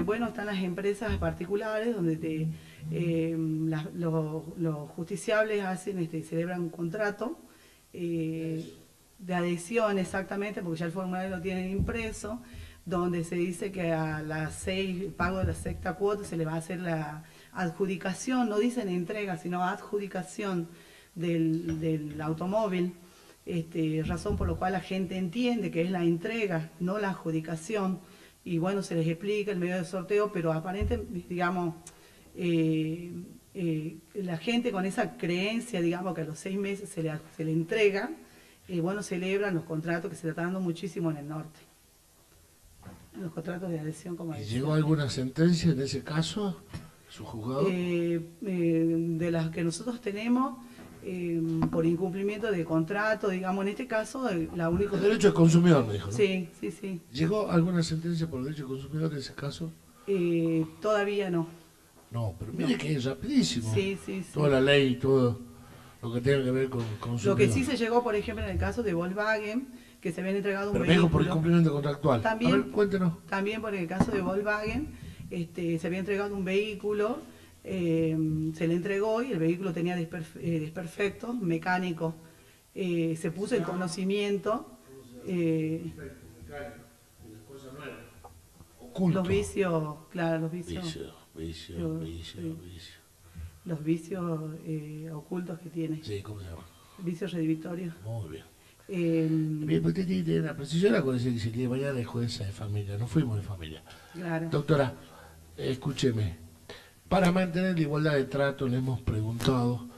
Bueno, están las empresas particulares donde los justiciables celebran un contrato de adhesión exactamente, porque ya el formulario lo tienen impreso, donde se dice que a el pago de la 6ª cuota se le va a hacer la adjudicación, no dicen entrega, sino adjudicación del automóvil. razón por la cual la gente entiende que es la entrega, no la adjudicación, y bueno, se les explica el medio de sorteo, pero aparentemente, digamos, la gente con esa creencia, digamos, que a los 6 meses se le entrega, bueno, celebran los contratos que se están dando muchísimo en el norte. Los contratos de adhesión, como ¿Y llegó alguna sentencia en ese caso, su juzgado? De las que nosotros tenemos, por incumplimiento de contrato, digamos, en este caso, la única... El derecho del consumidor, me dijo, ¿no? Sí, sí, sí. ¿Llegó alguna sentencia por el derecho del consumidor en ese caso? Todavía no. No, pero mire que es rapidísimo. Sí, sí, sí. Toda la ley, todo lo que tenga que ver con consumidor. Lo que sí se llegó, por ejemplo, en el caso de Volkswagen, que se habían entregado un pero vehículo... por el cumplimiento contractual. También, a ver, cuéntenos. También por el caso de Volkswagen, se había entregado un vehículo, se le entregó y el vehículo tenía desperfectos mecánicos. Se puso en conocimiento... los vicios, claro, los vicios... Los vicios ocultos que tiene. Sí, ¿cómo se llama? Vicios redhibitorios. Muy bien. Bien, usted tiene una precisión con decir que si le mañana es jueza de familia, no fuimos de familia. Claro. Doctora, escúcheme, para mantener la igualdad de trato le hemos preguntado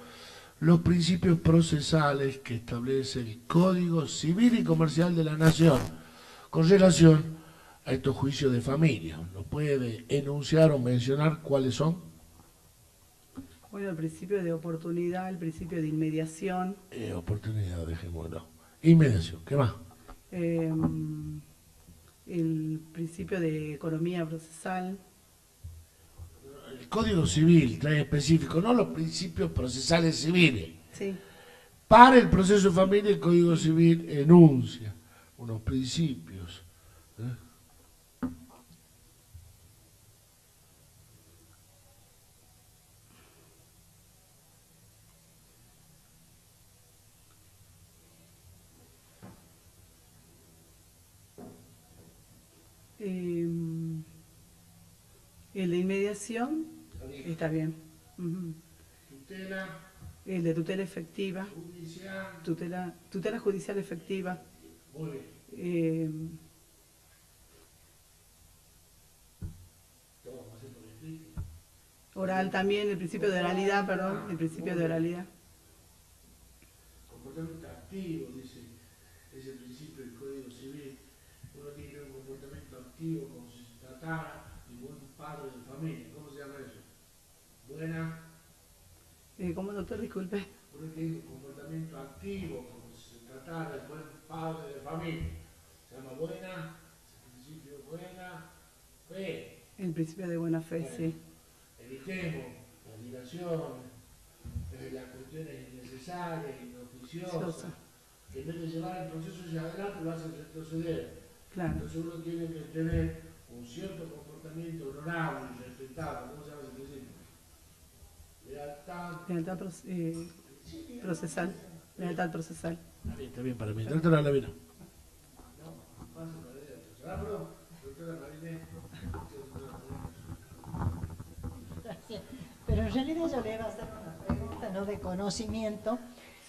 los principios procesales que establece el Código Civil y Comercial de la Nación con relación a estos juicios de familia. ¿Nos puede enunciar o mencionar cuáles son? Bueno, el principio de oportunidad, el principio de inmediación. Oportunidad, dejémoslo. Inmediación, ¿qué más? El principio de economía procesal. El Código Civil trae específico, no los principios procesales civiles. Sí. Para el proceso de familia, el Código Civil enuncia unos principios. El de inmediación está bien. Tutela. El de tutela efectiva. Judicial. Tutela judicial efectiva. Muy bien. Oral también, el principio de oralidad, perdón, el principio de oralidad. Comportamiento activo, dice ese principio del Código Civil. Uno tiene que tener un comportamiento activo como si se tratara de buen padre de familia. ¿Cómo se llama eso? Buena. ¿Cómo, doctor? Disculpe. Uno tiene un comportamiento activo como si se tratara de buen padre de familia. Se llama buena, el principio de buena fe. El principio de buena fe, Bueno, sí. Evitemos las dilaciones, las cuestiones innecesarias, inoficiosas, que en vez de llevar el proceso hacia adelante lo hacen retroceder. Claro. Entonces uno tiene que tener un cierto comportamiento honorable y respetable. ¿Cómo se llama ese principio? Lealtad procesal. Lealtad procesal. Está bien para mí. Doctora Lavina. Doctora Marinés. Pero en realidad yo le iba a hacer una pregunta no de conocimiento,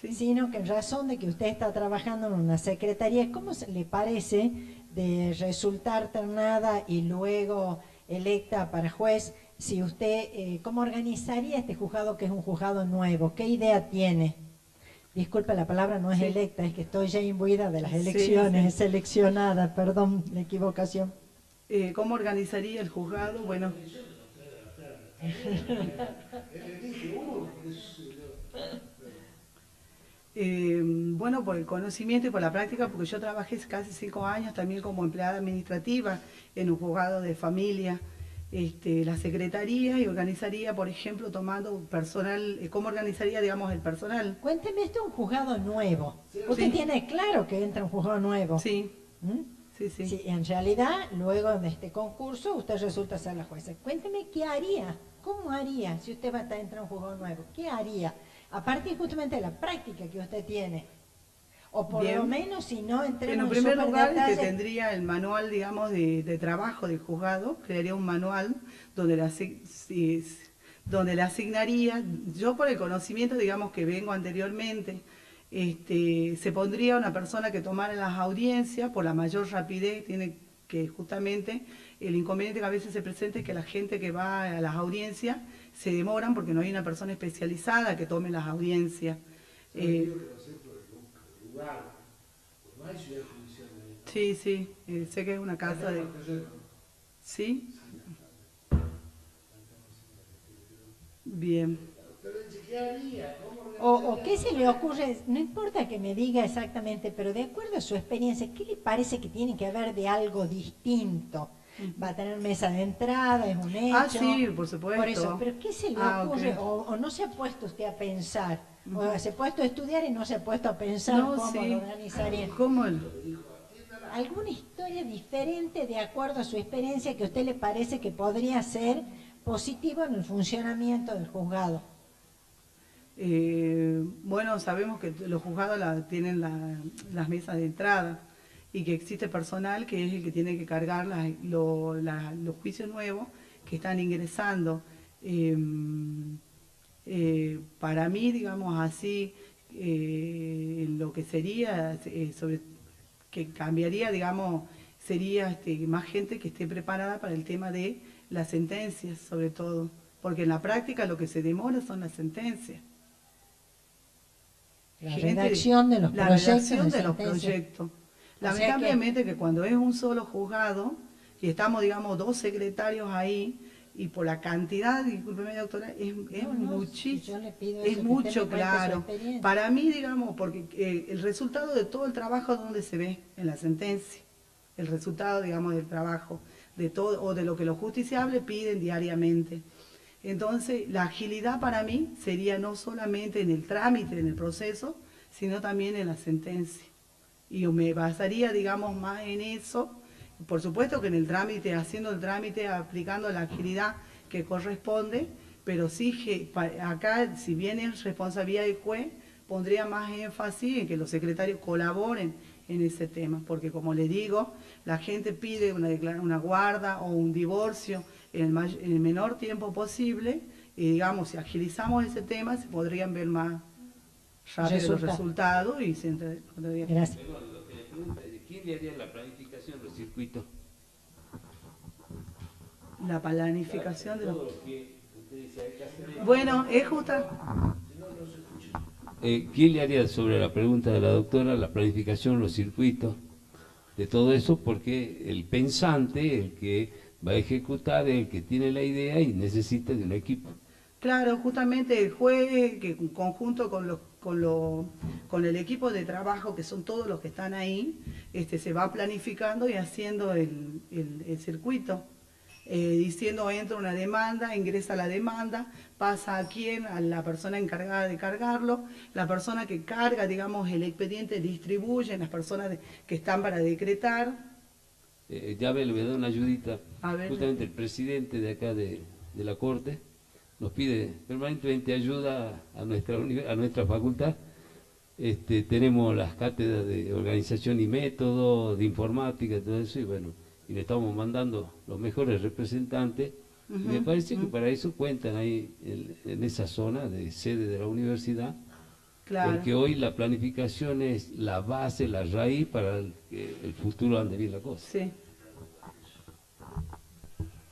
sino que en razón de que usted está trabajando en una secretaría, ¿cómo le parece de resultar ternada y luego electa para juez? Si usted, ¿cómo organizaría este juzgado que es un juzgado nuevo? ¿Qué idea tiene? Disculpe, la palabra no es electa, es que estoy ya imbuida de las elecciones, seleccionada, perdón, la equivocación. ¿Cómo organizaría el juzgado? Bueno... bueno, por el conocimiento y por la práctica, porque yo trabajé casi 5 años también como empleada administrativa en un juzgado de familia, la secretaría, y organizaría, por ejemplo, tomando personal, ¿cómo organizaría, digamos, el personal? Cuénteme, esto es un juzgado nuevo. Usted tiene claro que entra un juzgado nuevo. Sí. Sí, sí. Sí, en realidad, luego de este concurso, usted resulta ser la jueza. Cuénteme qué haría, cómo haría si usted va a entrar a un juzgado nuevo. ¿Qué haría? A partir justamente de la práctica que usted tiene. O por lo menos, si no entremos en primer lugar, detalle, que tendría el manual, digamos, de trabajo del juzgado, crearía un manual donde le asignaría, yo por el conocimiento, digamos, que vengo anteriormente, se pondría una persona que tomara las audiencias por la mayor rapidez. Tiene que justamente el inconveniente que a veces se presenta es que la gente que va a las audiencias se demoran porque no hay una persona especializada que tome las audiencias. Sí, sí, sé que es una casa de... ¿Sí? Bien. O qué se le ocurre, no importa que me diga exactamente, pero de acuerdo a su experiencia, ¿qué le parece que tiene que haber de algo distinto? Va a tener mesa de entrada, es un hecho. Ah, sí, por supuesto. Por eso, pero ¿qué se le ocurre? Okay. O no se ha puesto usted a pensar, o se ha puesto a estudiar y no se ha puesto a pensar cómo lo organizaría. ¿Cómo? ¿Alguna historia diferente de acuerdo a su experiencia que a usted le parece que podría ser positivo en el funcionamiento del juzgado? Bueno, sabemos que los juzgados tienen las mesas de entrada y que existe personal que es el que tiene que cargar los juicios nuevos que están ingresando. Para mí, digamos así, lo que sería, que cambiaría, digamos, sería más gente que esté preparada para el tema de las sentencias, sobre todo, porque en la práctica lo que se demora son las sentencias. La redacción de los proyectos. La redacción de los proyectos. Lamentablemente que cuando es un solo juzgado y estamos, digamos, 2 secretarios ahí, y por la cantidad, discúlpeme doctora, es muchísimo, es mucho, claro. Para mí, digamos, porque el resultado de todo el trabajo, ¿dónde se ve? En la sentencia. El resultado, digamos, del trabajo, de todo, o de lo que los justiciables piden diariamente. Entonces, la agilidad para mí sería no solamente en el trámite, en el proceso, sino también en la sentencia. Y yo me basaría, digamos, más en eso. Por supuesto que en el trámite, haciendo el trámite, aplicando la agilidad que corresponde, pero sí, acá, si bien es responsabilidad del juez, pondría más énfasis en que los secretarios colaboren en ese tema, porque como le digo, la gente pide una guarda o un divorcio en el menor tiempo posible, y digamos, si agilizamos ese tema, se podrían ver más rápido los resultados y se podría... Gracias. ¿Quién le haría la planificación de los circuitos? La planificación de los... Bueno, es justa... ¿Quién le haría, sobre la pregunta de la doctora, la planificación, los circuitos, de todo eso? Porque el pensante, el que va a ejecutar, el que tiene la idea y necesita de un equipo. Claro, justamente el juez, que en conjunto con el equipo de trabajo, que son todos los que están ahí, se va planificando y haciendo el circuito. Diciendo, entra una demanda, ingresa la demanda, pasa a quién, a la persona encargada de cargarlo, la persona que carga, digamos, el expediente distribuye, las personas que están para decretar. Ya le voy a dar una ayudita. Justamente el presidente de acá de la Corte nos pide permanentemente ayuda a nuestra facultad. Tenemos las cátedras de organización y método, de informática, todo eso, y bueno, y le estamos mandando los mejores representantes. Y me parece que para eso cuentan ahí en esa zona de sede de la universidad, porque hoy la planificación es la base, la raíz para que el futuro ande bien la cosa. Sí.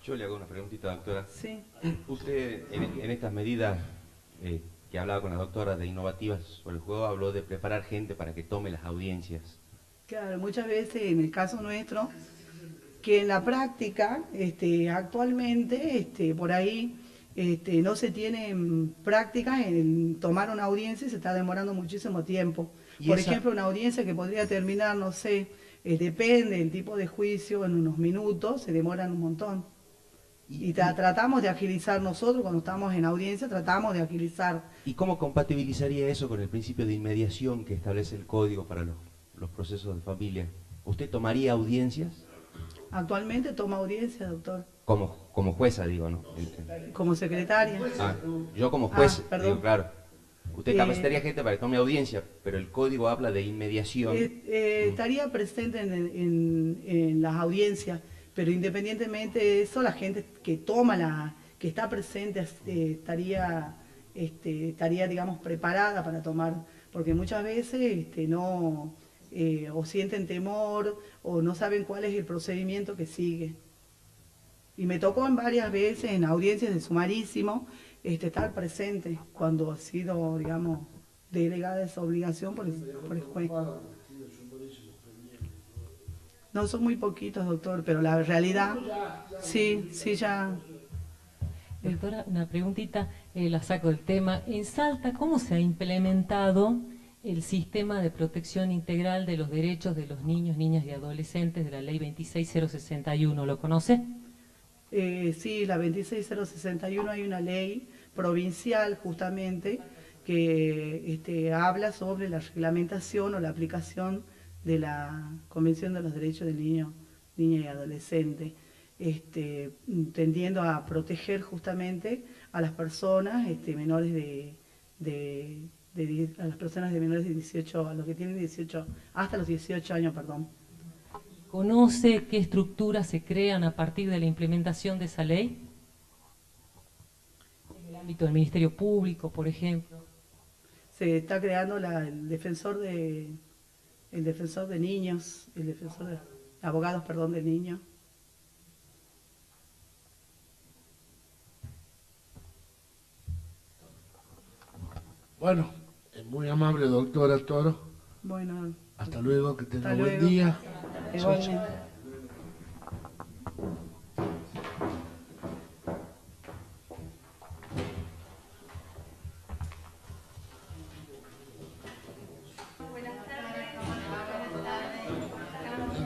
Yo le hago una preguntita, doctora. Sí. Usted en estas medidas que hablaba con la doctora de innovativas sobre el juego, habló de preparar gente para que tome las audiencias. Claro, muchas veces en el caso nuestro, que en la práctica, actualmente, por ahí, no se tienen prácticas en tomar una audiencia y se está demorando muchísimo tiempo. Por ejemplo, una audiencia que podría terminar, no sé, depende del tipo de juicio, en unos minutos, se demoran un montón. Y tratamos de agilizar nosotros, cuando estamos en audiencia, tratamos de agilizar. ¿Y cómo compatibilizaría eso con el principio de inmediación que establece el código para los procesos de familia? ¿Usted tomaría audiencias? Actualmente toma audiencia, doctor. Como jueza, digo, ¿no? Como secretaria. Yo como juez, perdón. digo, claro. Usted capacitaría gente para que tome audiencia, pero el código habla de inmediación. Estaría presente en las audiencias, pero independientemente de eso, la gente que toma que está presente estaría, digamos, preparada para tomar, porque muchas veces no, o sienten temor o no saben cuál es el procedimiento que sigue. Y me tocó en varias veces en audiencias de sumarísimo estar presente cuando ha sido, digamos, delegada esa obligación por el juez. No, son muy poquitos, doctor, pero la realidad, sí, ya. Doctora, una preguntita, la saco del tema. En Salta, ¿cómo se ha implementado el sistema de protección integral de los derechos de los niños, niñas y adolescentes de la ley 26061? ¿Lo conoce? Sí, la 26061 hay una ley provincial justamente que habla sobre la reglamentación o la aplicación de la Convención de los Derechos del Niño, Niña y Adolescente, tendiendo a proteger justamente a las personas menores a las personas de menores de 18, a los que tienen 18, hasta los 18 años, perdón. ¿Conoce qué estructuras se crean a partir de la implementación de esa ley? En el ámbito del Ministerio Público, por ejemplo. Se está creando el defensor de niños, el defensor de abogados, perdón, de niños. Bueno, muy amable doctora Toro. Bueno. Hasta luego, que tenga buen día. Igualmente.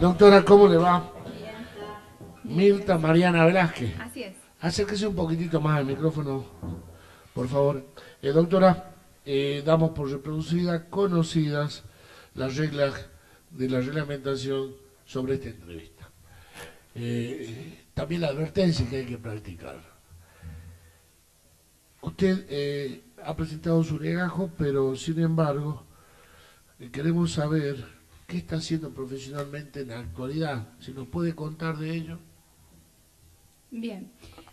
Doctora, ¿cómo le va? Mirta Mariana Velázquez. Así es. Acérquese un poquitito más al micrófono, por favor. Doctora, damos por reproducidas, conocidas, las reglas de la reglamentación sobre esta entrevista. También la advertencia que hay que practicar. Usted ha presentado su legajo, pero sin embargo, queremos saber qué está haciendo profesionalmente en la actualidad. Si nos puede contar de ello. Bien.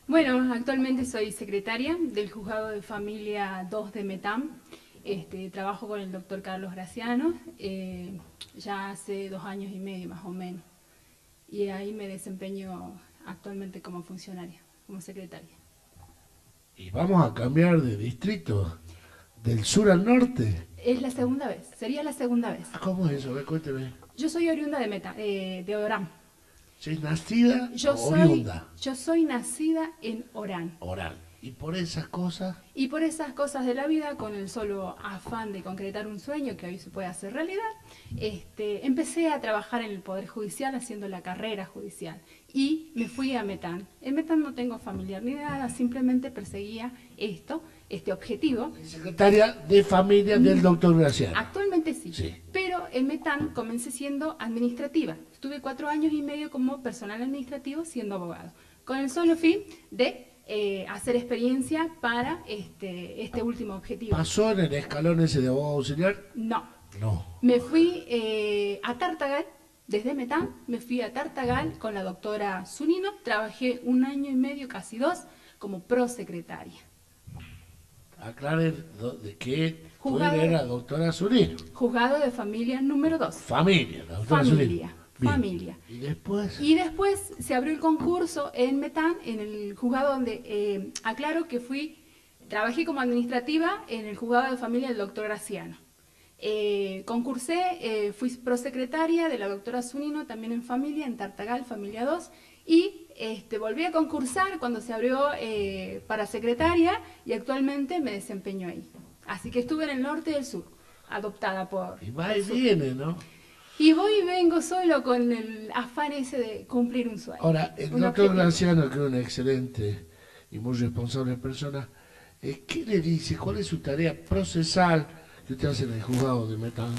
Bueno, actualmente soy secretaria del Juzgado de Familia 2 de Metam. Trabajo con el doctor Carlos Graciano, ya hace 2 años y medio más o menos. Y ahí me desempeño actualmente como funcionaria, como secretaria. Y vamos a cambiar de distrito, del sur al norte. Es la segunda vez, sería la segunda vez. ¿Cómo es eso? A ver, cuénteme. Yo soy oriunda de Orán. ¿Soy nacida o oriunda? Yo soy nacida en Orán. Orán. ¿Y por esas cosas? Y por esas cosas de la vida, con el solo afán de concretar un sueño que hoy se puede hacer realidad, empecé a trabajar en el Poder Judicial haciendo la carrera judicial y me fui a Metán. En Metán no tengo familiar ni nada, simplemente perseguía este objetivo. Secretaria de Familia del doctor Graciano. Actualmente sí, pero en Metán comencé siendo administrativa. Estuve 4 años y medio como personal administrativo siendo abogado, con el solo fin de hacer experiencia para este último objetivo. ¿Pasó en el escalón ese de abogado auxiliar? No. No. Me fui a Tartagal, desde Metán, me fui a Tartagal con la doctora Zunino, trabajé 1 año y medio, casi 2, como prosecretaria. Aclare de qué era doctora Zunino. Juzgado de Familia número 2. Familia, la doctora Zunino. Familia. ¿Y después? Y después se abrió el concurso en Metán, en el juzgado donde, aclaro que trabajé como administrativa en el juzgado de familia del doctor Graciano. Concursé, fui prosecretaria de la doctora Zunino, también en familia, en Tartagal, familia 2, y volví a concursar cuando se abrió para secretaria y actualmente me desempeño ahí. Así que estuve en el norte y el sur, adoptada por... Y va y viene, ¿no? Y voy y vengo solo con el afán ese de cumplir un sueño. Ahora, el doctor Graciano, que es una excelente y muy responsable persona, ¿qué le dice? ¿Cuál es su tarea procesal que usted hace en el juzgado de Metán?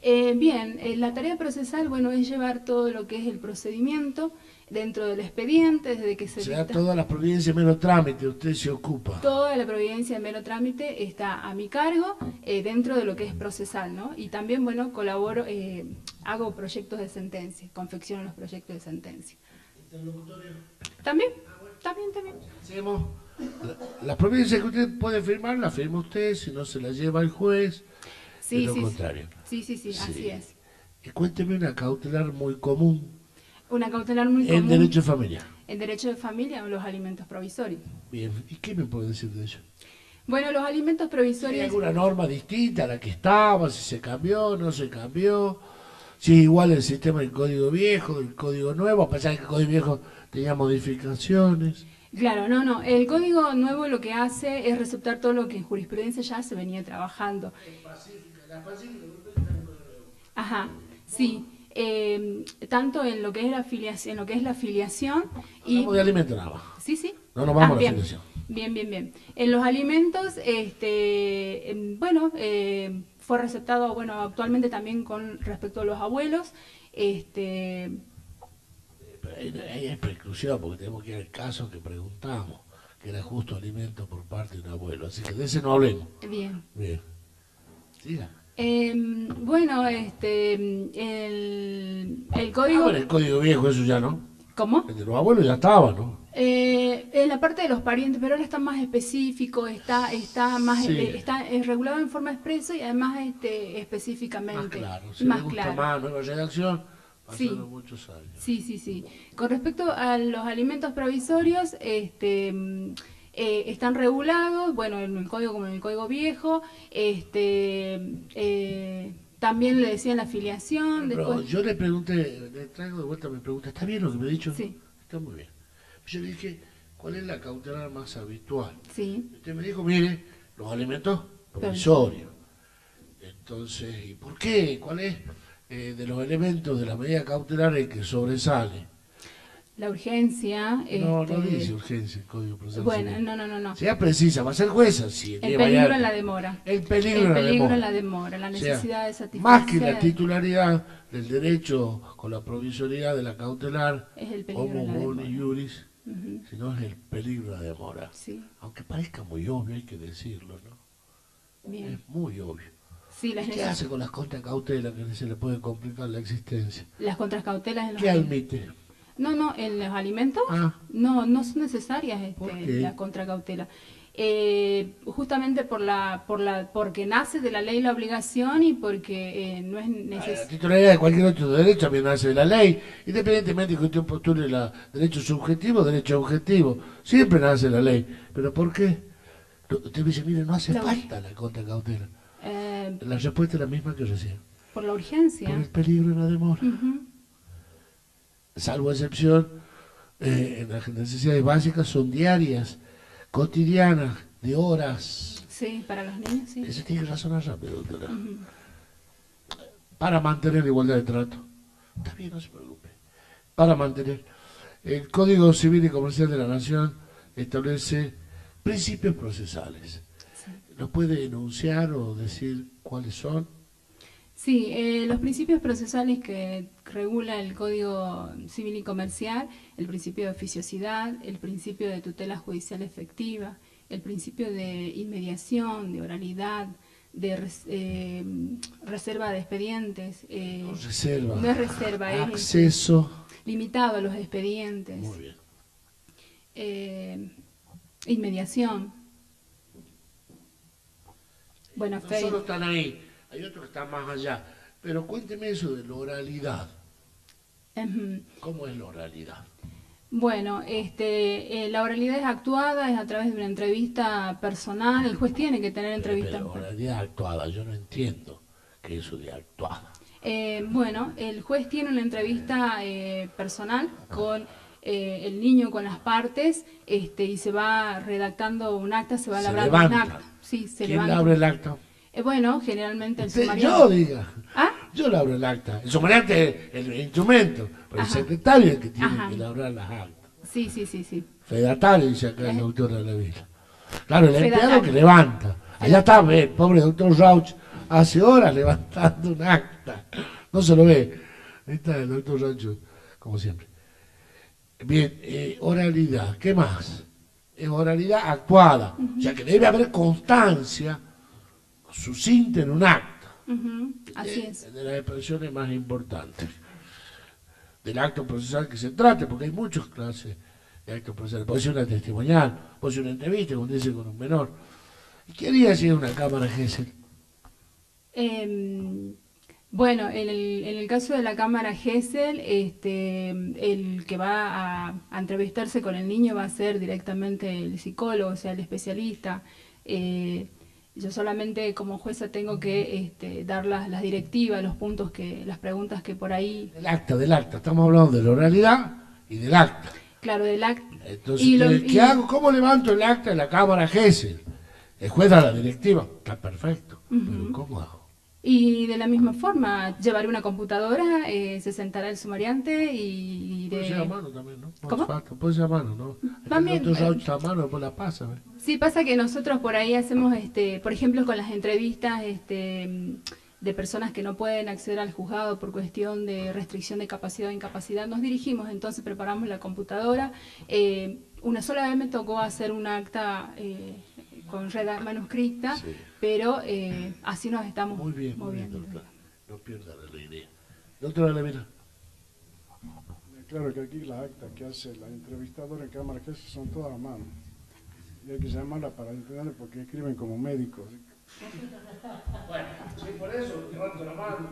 Bien, la tarea procesal, es llevar todo lo que es el procedimiento dentro del expediente, desde que se... O sea, toda la providencia de mero trámite, usted se ocupa. Toda la providencia de mero trámite está a mi cargo dentro de lo que es procesal, ¿no? Y también, colaboro, hago proyectos de sentencia, confecciono los proyectos de sentencia. ¿También? También. Hacemos la providencia que usted puede firmar, la firma usted, si no se la lleva el juez. Sí, de lo sí, contrario. sí, así es. Y cuénteme una cautelar muy común Una cautelar muy común. en derecho de familia. En derecho de familia o los alimentos provisorios. Bien, ¿y qué me puede decir de ello? Bueno, los alimentos ¿Hay provisorios... alguna norma distinta a la que estaba? Si se cambió, no se cambió. Si es igual el sistema del código viejo, del código nuevo, a pesar de que el código viejo tenía modificaciones. Claro, no. El código nuevo lo que hace es receptar todo lo que en jurisprudencia ya se venía trabajando. Ajá, sí. Tanto en lo que es la afiliación, y... Hablamos de alimentos nada más. Sí. No nos vamos a la bien. afiliación. Bien. En los alimentos, fue receptado, actualmente también con respecto a los abuelos, Ahí hay preclusión, porque tenemos que ir al caso que preguntamos, que era justo alimento por parte de un abuelo. Así que de ese no hablemos. Bien. Siga. El código... Bueno, el código viejo, eso ya no. ¿Cómo? El de los abuelos ya estaba, ¿no? En la parte de los parientes, pero ahora está más específico, está más Sí. está regulado en forma expresa y además específicamente. Más claro. Si más le gusta claro. más nueva redacción, pasaron Sí. muchos años. Sí. Con respecto a los alimentos provisorios, están regulados, en el código como en el código viejo, también le decían la afiliación. Pero Después... yo le pregunté, le traigo de vuelta mi pregunta, ¿está bien lo que me ha dicho? Sí. Está muy bien. Yo le dije, ¿cuál es la cautelar más habitual? Sí. Usted me dijo, mire, los alimentos provisorios. Entonces, ¿y por qué? ¿Cuál es de los elementos de la medida cautelar el que sobresale? La urgencia... No dice urgencia el Código Procesal Bueno, Civil. no. Sea precisa, va a ser jueza. Si El peligro vaya- en la demora. El peligro en la demora, la O sea, necesidad de satisfacer. más que la titularidad del derecho con la provisoriedad de la cautelar, Es el peligro en la homo boni demora. iuris, Ujú. sino es el peligro de la demora. Sí. Aunque parezca muy obvio, hay que decirlo, ¿no? Bien. Es muy obvio. Sí, las ¿Qué hace con las contracautelas que se le puede complicar la existencia? Las contracautelas en los ¿Qué alimentos. admite? No, en los alimentos no son necesarias ¿Por qué? la contracautela. Justamente porque nace de la ley la obligación y porque no es La necesario. titularidad de cualquier otro derecho también nace de la ley, independientemente de que usted postule derecho subjetivo o derecho objetivo. Siempre nace la ley. ¿Pero por qué? Usted me dice, mire, no hace falta la contracautela. La respuesta es la misma que recién. Por la urgencia. Por el peligro de la demora. Ujú. Salvo excepción, en las necesidades básicas son diarias, cotidianas, de horas. Sí, para los niños, sí. Ese tiene que razonar rápido, doctora. Ujú. Para mantener la igualdad de trato. Está bien, no se preocupe. Para mantener. El Código Civil y Comercial de la Nación establece principios procesales. ¿Nos puede enunciar o decir cuáles son? Sí, los principios procesales que regula el Código Civil y Comercial, el principio de oficiosidad, el principio de tutela judicial efectiva, el principio de inmediación, de oralidad, de reserva de expedientes. Reserva. No es reserva, es acceso. limitado a los expedientes. Muy bien. Inmediación. Buena No fe. solo están ahí, hay otros que están más allá. Pero cuénteme eso de la oralidad. Ujú. ¿Cómo es la oralidad? Bueno, la oralidad es actuada, es a través de una entrevista personal. El juez tiene que tener entrevistas. Pero oralidad actuada, yo no entiendo qué es eso de actuada. Bueno, el juez tiene una entrevista personal con el niño, con las partes, y se va redactando un acta, se va Se labrando un levanta. acta. Sí, se ¿Quién levanta. abre el acta? Bueno, generalmente el Usted, sumariante. yo diga. ¿Ah? Yo le abro el acta. El sumariante es el instrumento, pero el Ajá. secretario es el que tiene Ajá. que labrar las actas. Sí. Fedatario, dice acá el doctor de la Vila. Claro, el Fedatario. empleado que levanta. Allá está, ve, el pobre doctor Rauch, hace horas levantando un acta. No se lo ve. Ahí está el doctor Rauch, como siempre. Bien, oralidad. ¿Qué más? Es oralidad actuada. O sea que debe haber constancia sucinta en un acta. Ujú, así es. De las expresiones más importantes del acto procesal que se trate, porque hay muchas clases de actos procesales. Puede ser una testimonial, puede ser una entrevista, como dice con un menor. ¿Y qué haría si es una cámara Gesell? Bueno, en el caso de la cámara Gesell, el que va a entrevistarse con el niño va a ser directamente el psicólogo, o sea, el especialista. Yo solamente como jueza tengo que dar las directivas, los puntos, las preguntas que por ahí... Del acta. Estamos hablando de la oralidad y del acta. Claro, del acta. Entonces, ¿qué hago? ¿Cómo levanto el acta de la cámara Gesell? El juez da la directiva, está perfecto, pero ¿cómo hago? Y de la misma forma, llevaré una computadora, se sentará el sumariante y Puede ser a mano también, ¿no? ¿Cómo? Puede ser a mano, ¿no? También. A mano, después la pasa. Sí, pasa que nosotros por ahí hacemos, por ejemplo, con las entrevistas de personas que no pueden acceder al juzgado por cuestión de restricción de capacidad o incapacidad, nos dirigimos, entonces preparamos la computadora. Una sola vez me tocó hacer un acta con manuscrita, sí. Pero así nos estamos moviendo. Muy bien, doctora. No pierda la alegría. Doctora Levina. Claro que aquí las actas que hace la entrevistadora en cámara que son todas a mano. Y hay que llamarla para entender porque escriben como médicos. Bueno, sí, por eso, levanto la mano.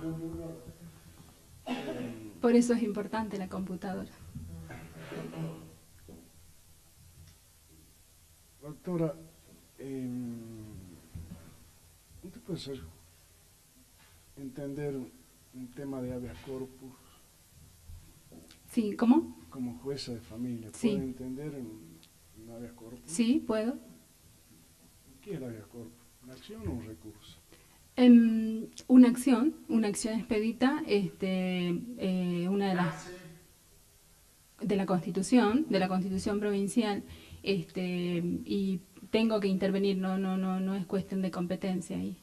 Por eso es importante la computadora. Doctora, ¿usted puede entender un tema de habeas corpus? Sí, ¿cómo? Como jueza de familia, ¿puede sí. entender un habeas corpus? Sí, puedo. ¿Qué es el habeas corpus? ¿Una acción o un recurso? Una acción expedita, una de la Constitución provincial, y tengo que intervenir, no es cuestión de competencia ahí.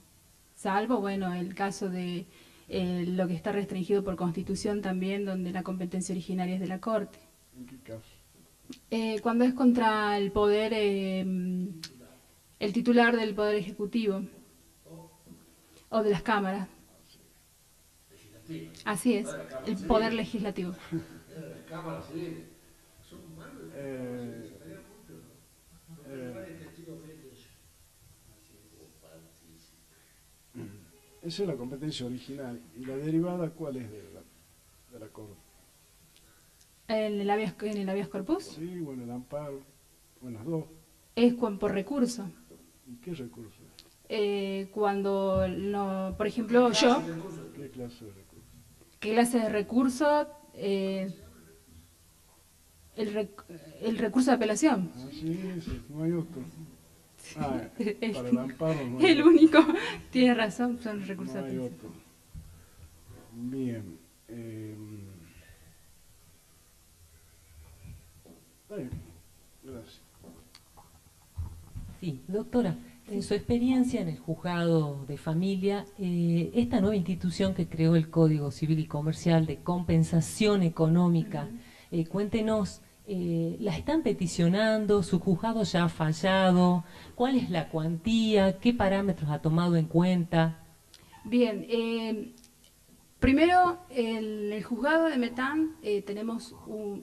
Salvo, bueno, el caso de lo que está restringido por Constitución también, donde la competencia originaria es de la Corte. ¿En qué caso? Cuando es contra el poder, el titular del Poder Ejecutivo o de las cámaras. Así es, el Poder Legislativo. Esa es la competencia original. ¿Y la derivada cuál es de la Corte? ¿En el habeas corpus? Sí, bueno, el amparo, bueno, las dos. Es por recurso. ¿Y qué recurso? Cuando, no, por ejemplo, yo... ¿Qué clase de recurso? ¿Qué clase de recurso? El recurso de apelación. Ah, sí, no hay otro. Ah, para el amparo no hay el otro. Único, tiene razón, son los recursos de apelación. Otro. Bien. Gracias. Sí, doctora, en su experiencia en el juzgado de familia, esta nueva institución que creó el Código Civil y Comercial de compensación económica, cuéntenos, ¿la están peticionando? ¿Su juzgado ya ha fallado? ¿Cuál es la cuantía? ¿Qué parámetros ha tomado en cuenta? Bien, primero, en el juzgado de Metán tenemos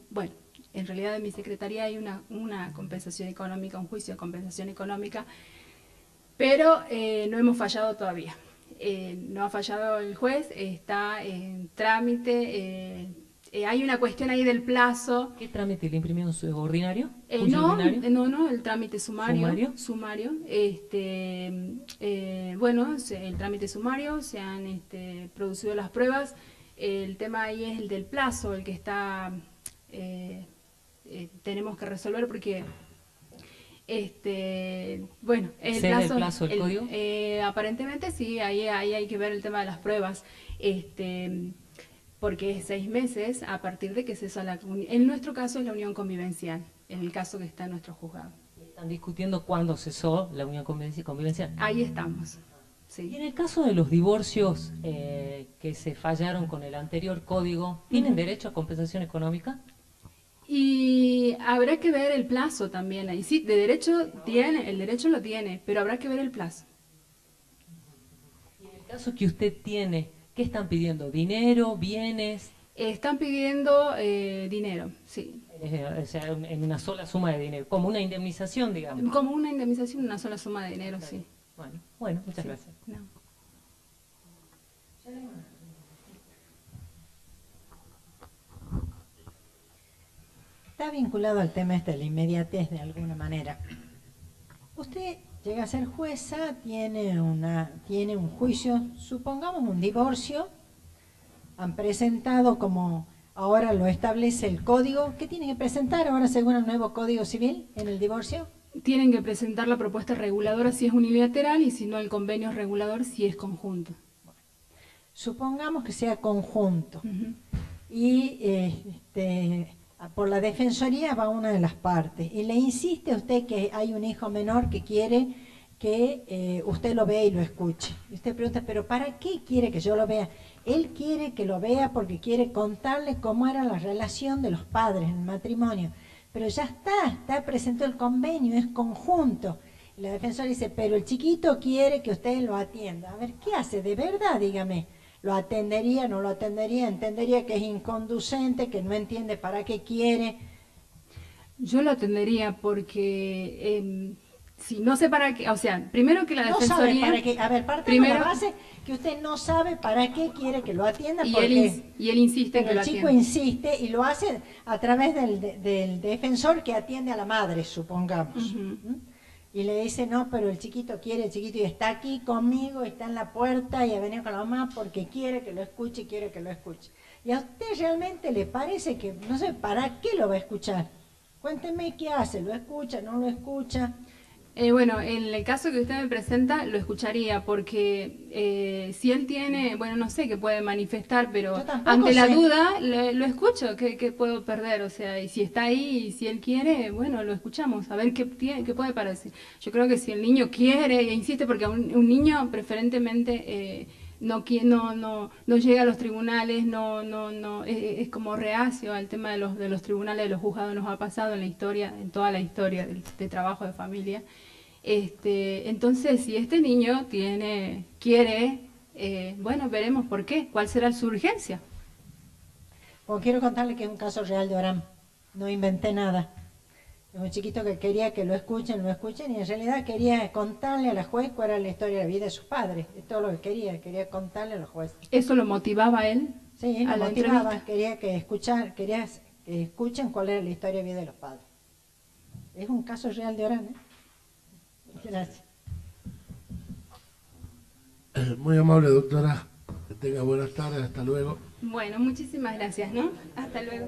bueno, en realidad en mi secretaría hay una compensación económica, un juicio de compensación económica, pero no hemos fallado todavía. No ha fallado el juez, está en trámite. Hay una cuestión ahí del plazo. ¿Qué trámite le imprimió su ordinario? No, el trámite sumario. Bueno, el trámite sumario, se han producido las pruebas. El tema ahí es el del plazo, el que está tenemos que resolver porque bueno, el plazo del código. Aparentemente sí, ahí hay que ver el tema de las pruebas. Porque es 6 meses a partir de que cesa en nuestro caso es la unión convivencial, en el caso que está en nuestro juzgado. ¿Están discutiendo cuándo cesó la unión convivencial? Ahí estamos. Sí. Y en el caso de los divorcios que se fallaron con el anterior código, ¿tienen derecho a compensación económica? Y habrá que ver el plazo también. Ahí sí, de derecho tiene, el derecho lo tiene, pero habrá que ver el plazo. Y en el caso que usted tiene, ¿qué están pidiendo? ¿Dinero? ¿Bienes? Están pidiendo dinero, sí. O sea, en una sola suma de dinero, como una indemnización, digamos. Como una indemnización, una sola suma de dinero, sí. Bueno, muchas gracias. No. Está vinculado al tema de la inmediatez de alguna manera. Usted llega a ser jueza, tiene un juicio, supongamos un divorcio, han presentado como ahora lo establece el código. ¿Qué tienen que presentar ahora según el nuevo Código Civil en el divorcio? Tienen que presentar la propuesta reguladora si es unilateral y si no el convenio regulador si es conjunto. Bueno, supongamos que sea conjunto. Y por la Defensoría va una de las partes y le insiste a usted que hay un hijo menor que quiere que usted lo vea y lo escuche. Y usted pregunta, ¿pero para qué quiere que yo lo vea? Él quiere que lo vea porque quiere contarle cómo era la relación de los padres en el matrimonio. Pero ya está presentó el convenio, es conjunto. Y la defensora dice, pero el chiquito quiere que usted lo atienda. A ver, ¿qué hace? De verdad, dígame. ¿Lo atendería, no lo atendería? ¿Entendería que es inconducente, que no entiende para qué quiere? Yo lo atendería porque si no sé para qué, o sea, primero que la defensoría... No sabe para qué. A ver, partamos de la base que usted no sabe para qué quiere que lo atienda. Y él insiste en que lo atienda. El chico insiste y lo hace a través del defensor que atiende a la madre, supongamos. Y le dice, no, pero el chiquito quiere, el chiquito y está aquí conmigo, está en la puerta y ha venido con la mamá porque quiere que lo escuche, quiere que lo escuche. ¿Y a usted realmente le parece que, no sé, para qué lo va a escuchar? Cuénteme qué hace, ¿lo escucha, no lo escucha? Bueno, en el caso que usted me presenta, lo escucharía, porque si él tiene, bueno, no sé qué puede manifestar, pero ante la duda lo escucho, ¿qué puedo perder? O sea, y si está ahí y si él quiere, bueno, lo escuchamos, a ver qué puede parecer. Yo creo que si el niño quiere e insiste, porque un niño preferentemente no llega a los tribunales, es como reacio al tema de los tribunales, de los juzgados, nos ha pasado en la historia, en toda la historia de trabajo de familia. Entonces, si este niño quiere, bueno, veremos por qué, cuál será su urgencia. Bueno, quiero contarle que es un caso real de Orán, no inventé nada. Es un chiquito que quería que lo escuchen y en realidad quería contarle a la juez cuál era la historia de la vida de sus padres. Es todo lo que quería contarle a los jueces. ¿Eso lo motivaba a él? Sí, lo motivaba, quería que escuchen cuál era la historia de vida de los padres. Es un caso real de Orán, ¿eh? Gracias. Muy amable, doctora. Que tenga buenas tardes. Hasta luego. Bueno, muchísimas gracias, ¿no? Hasta luego.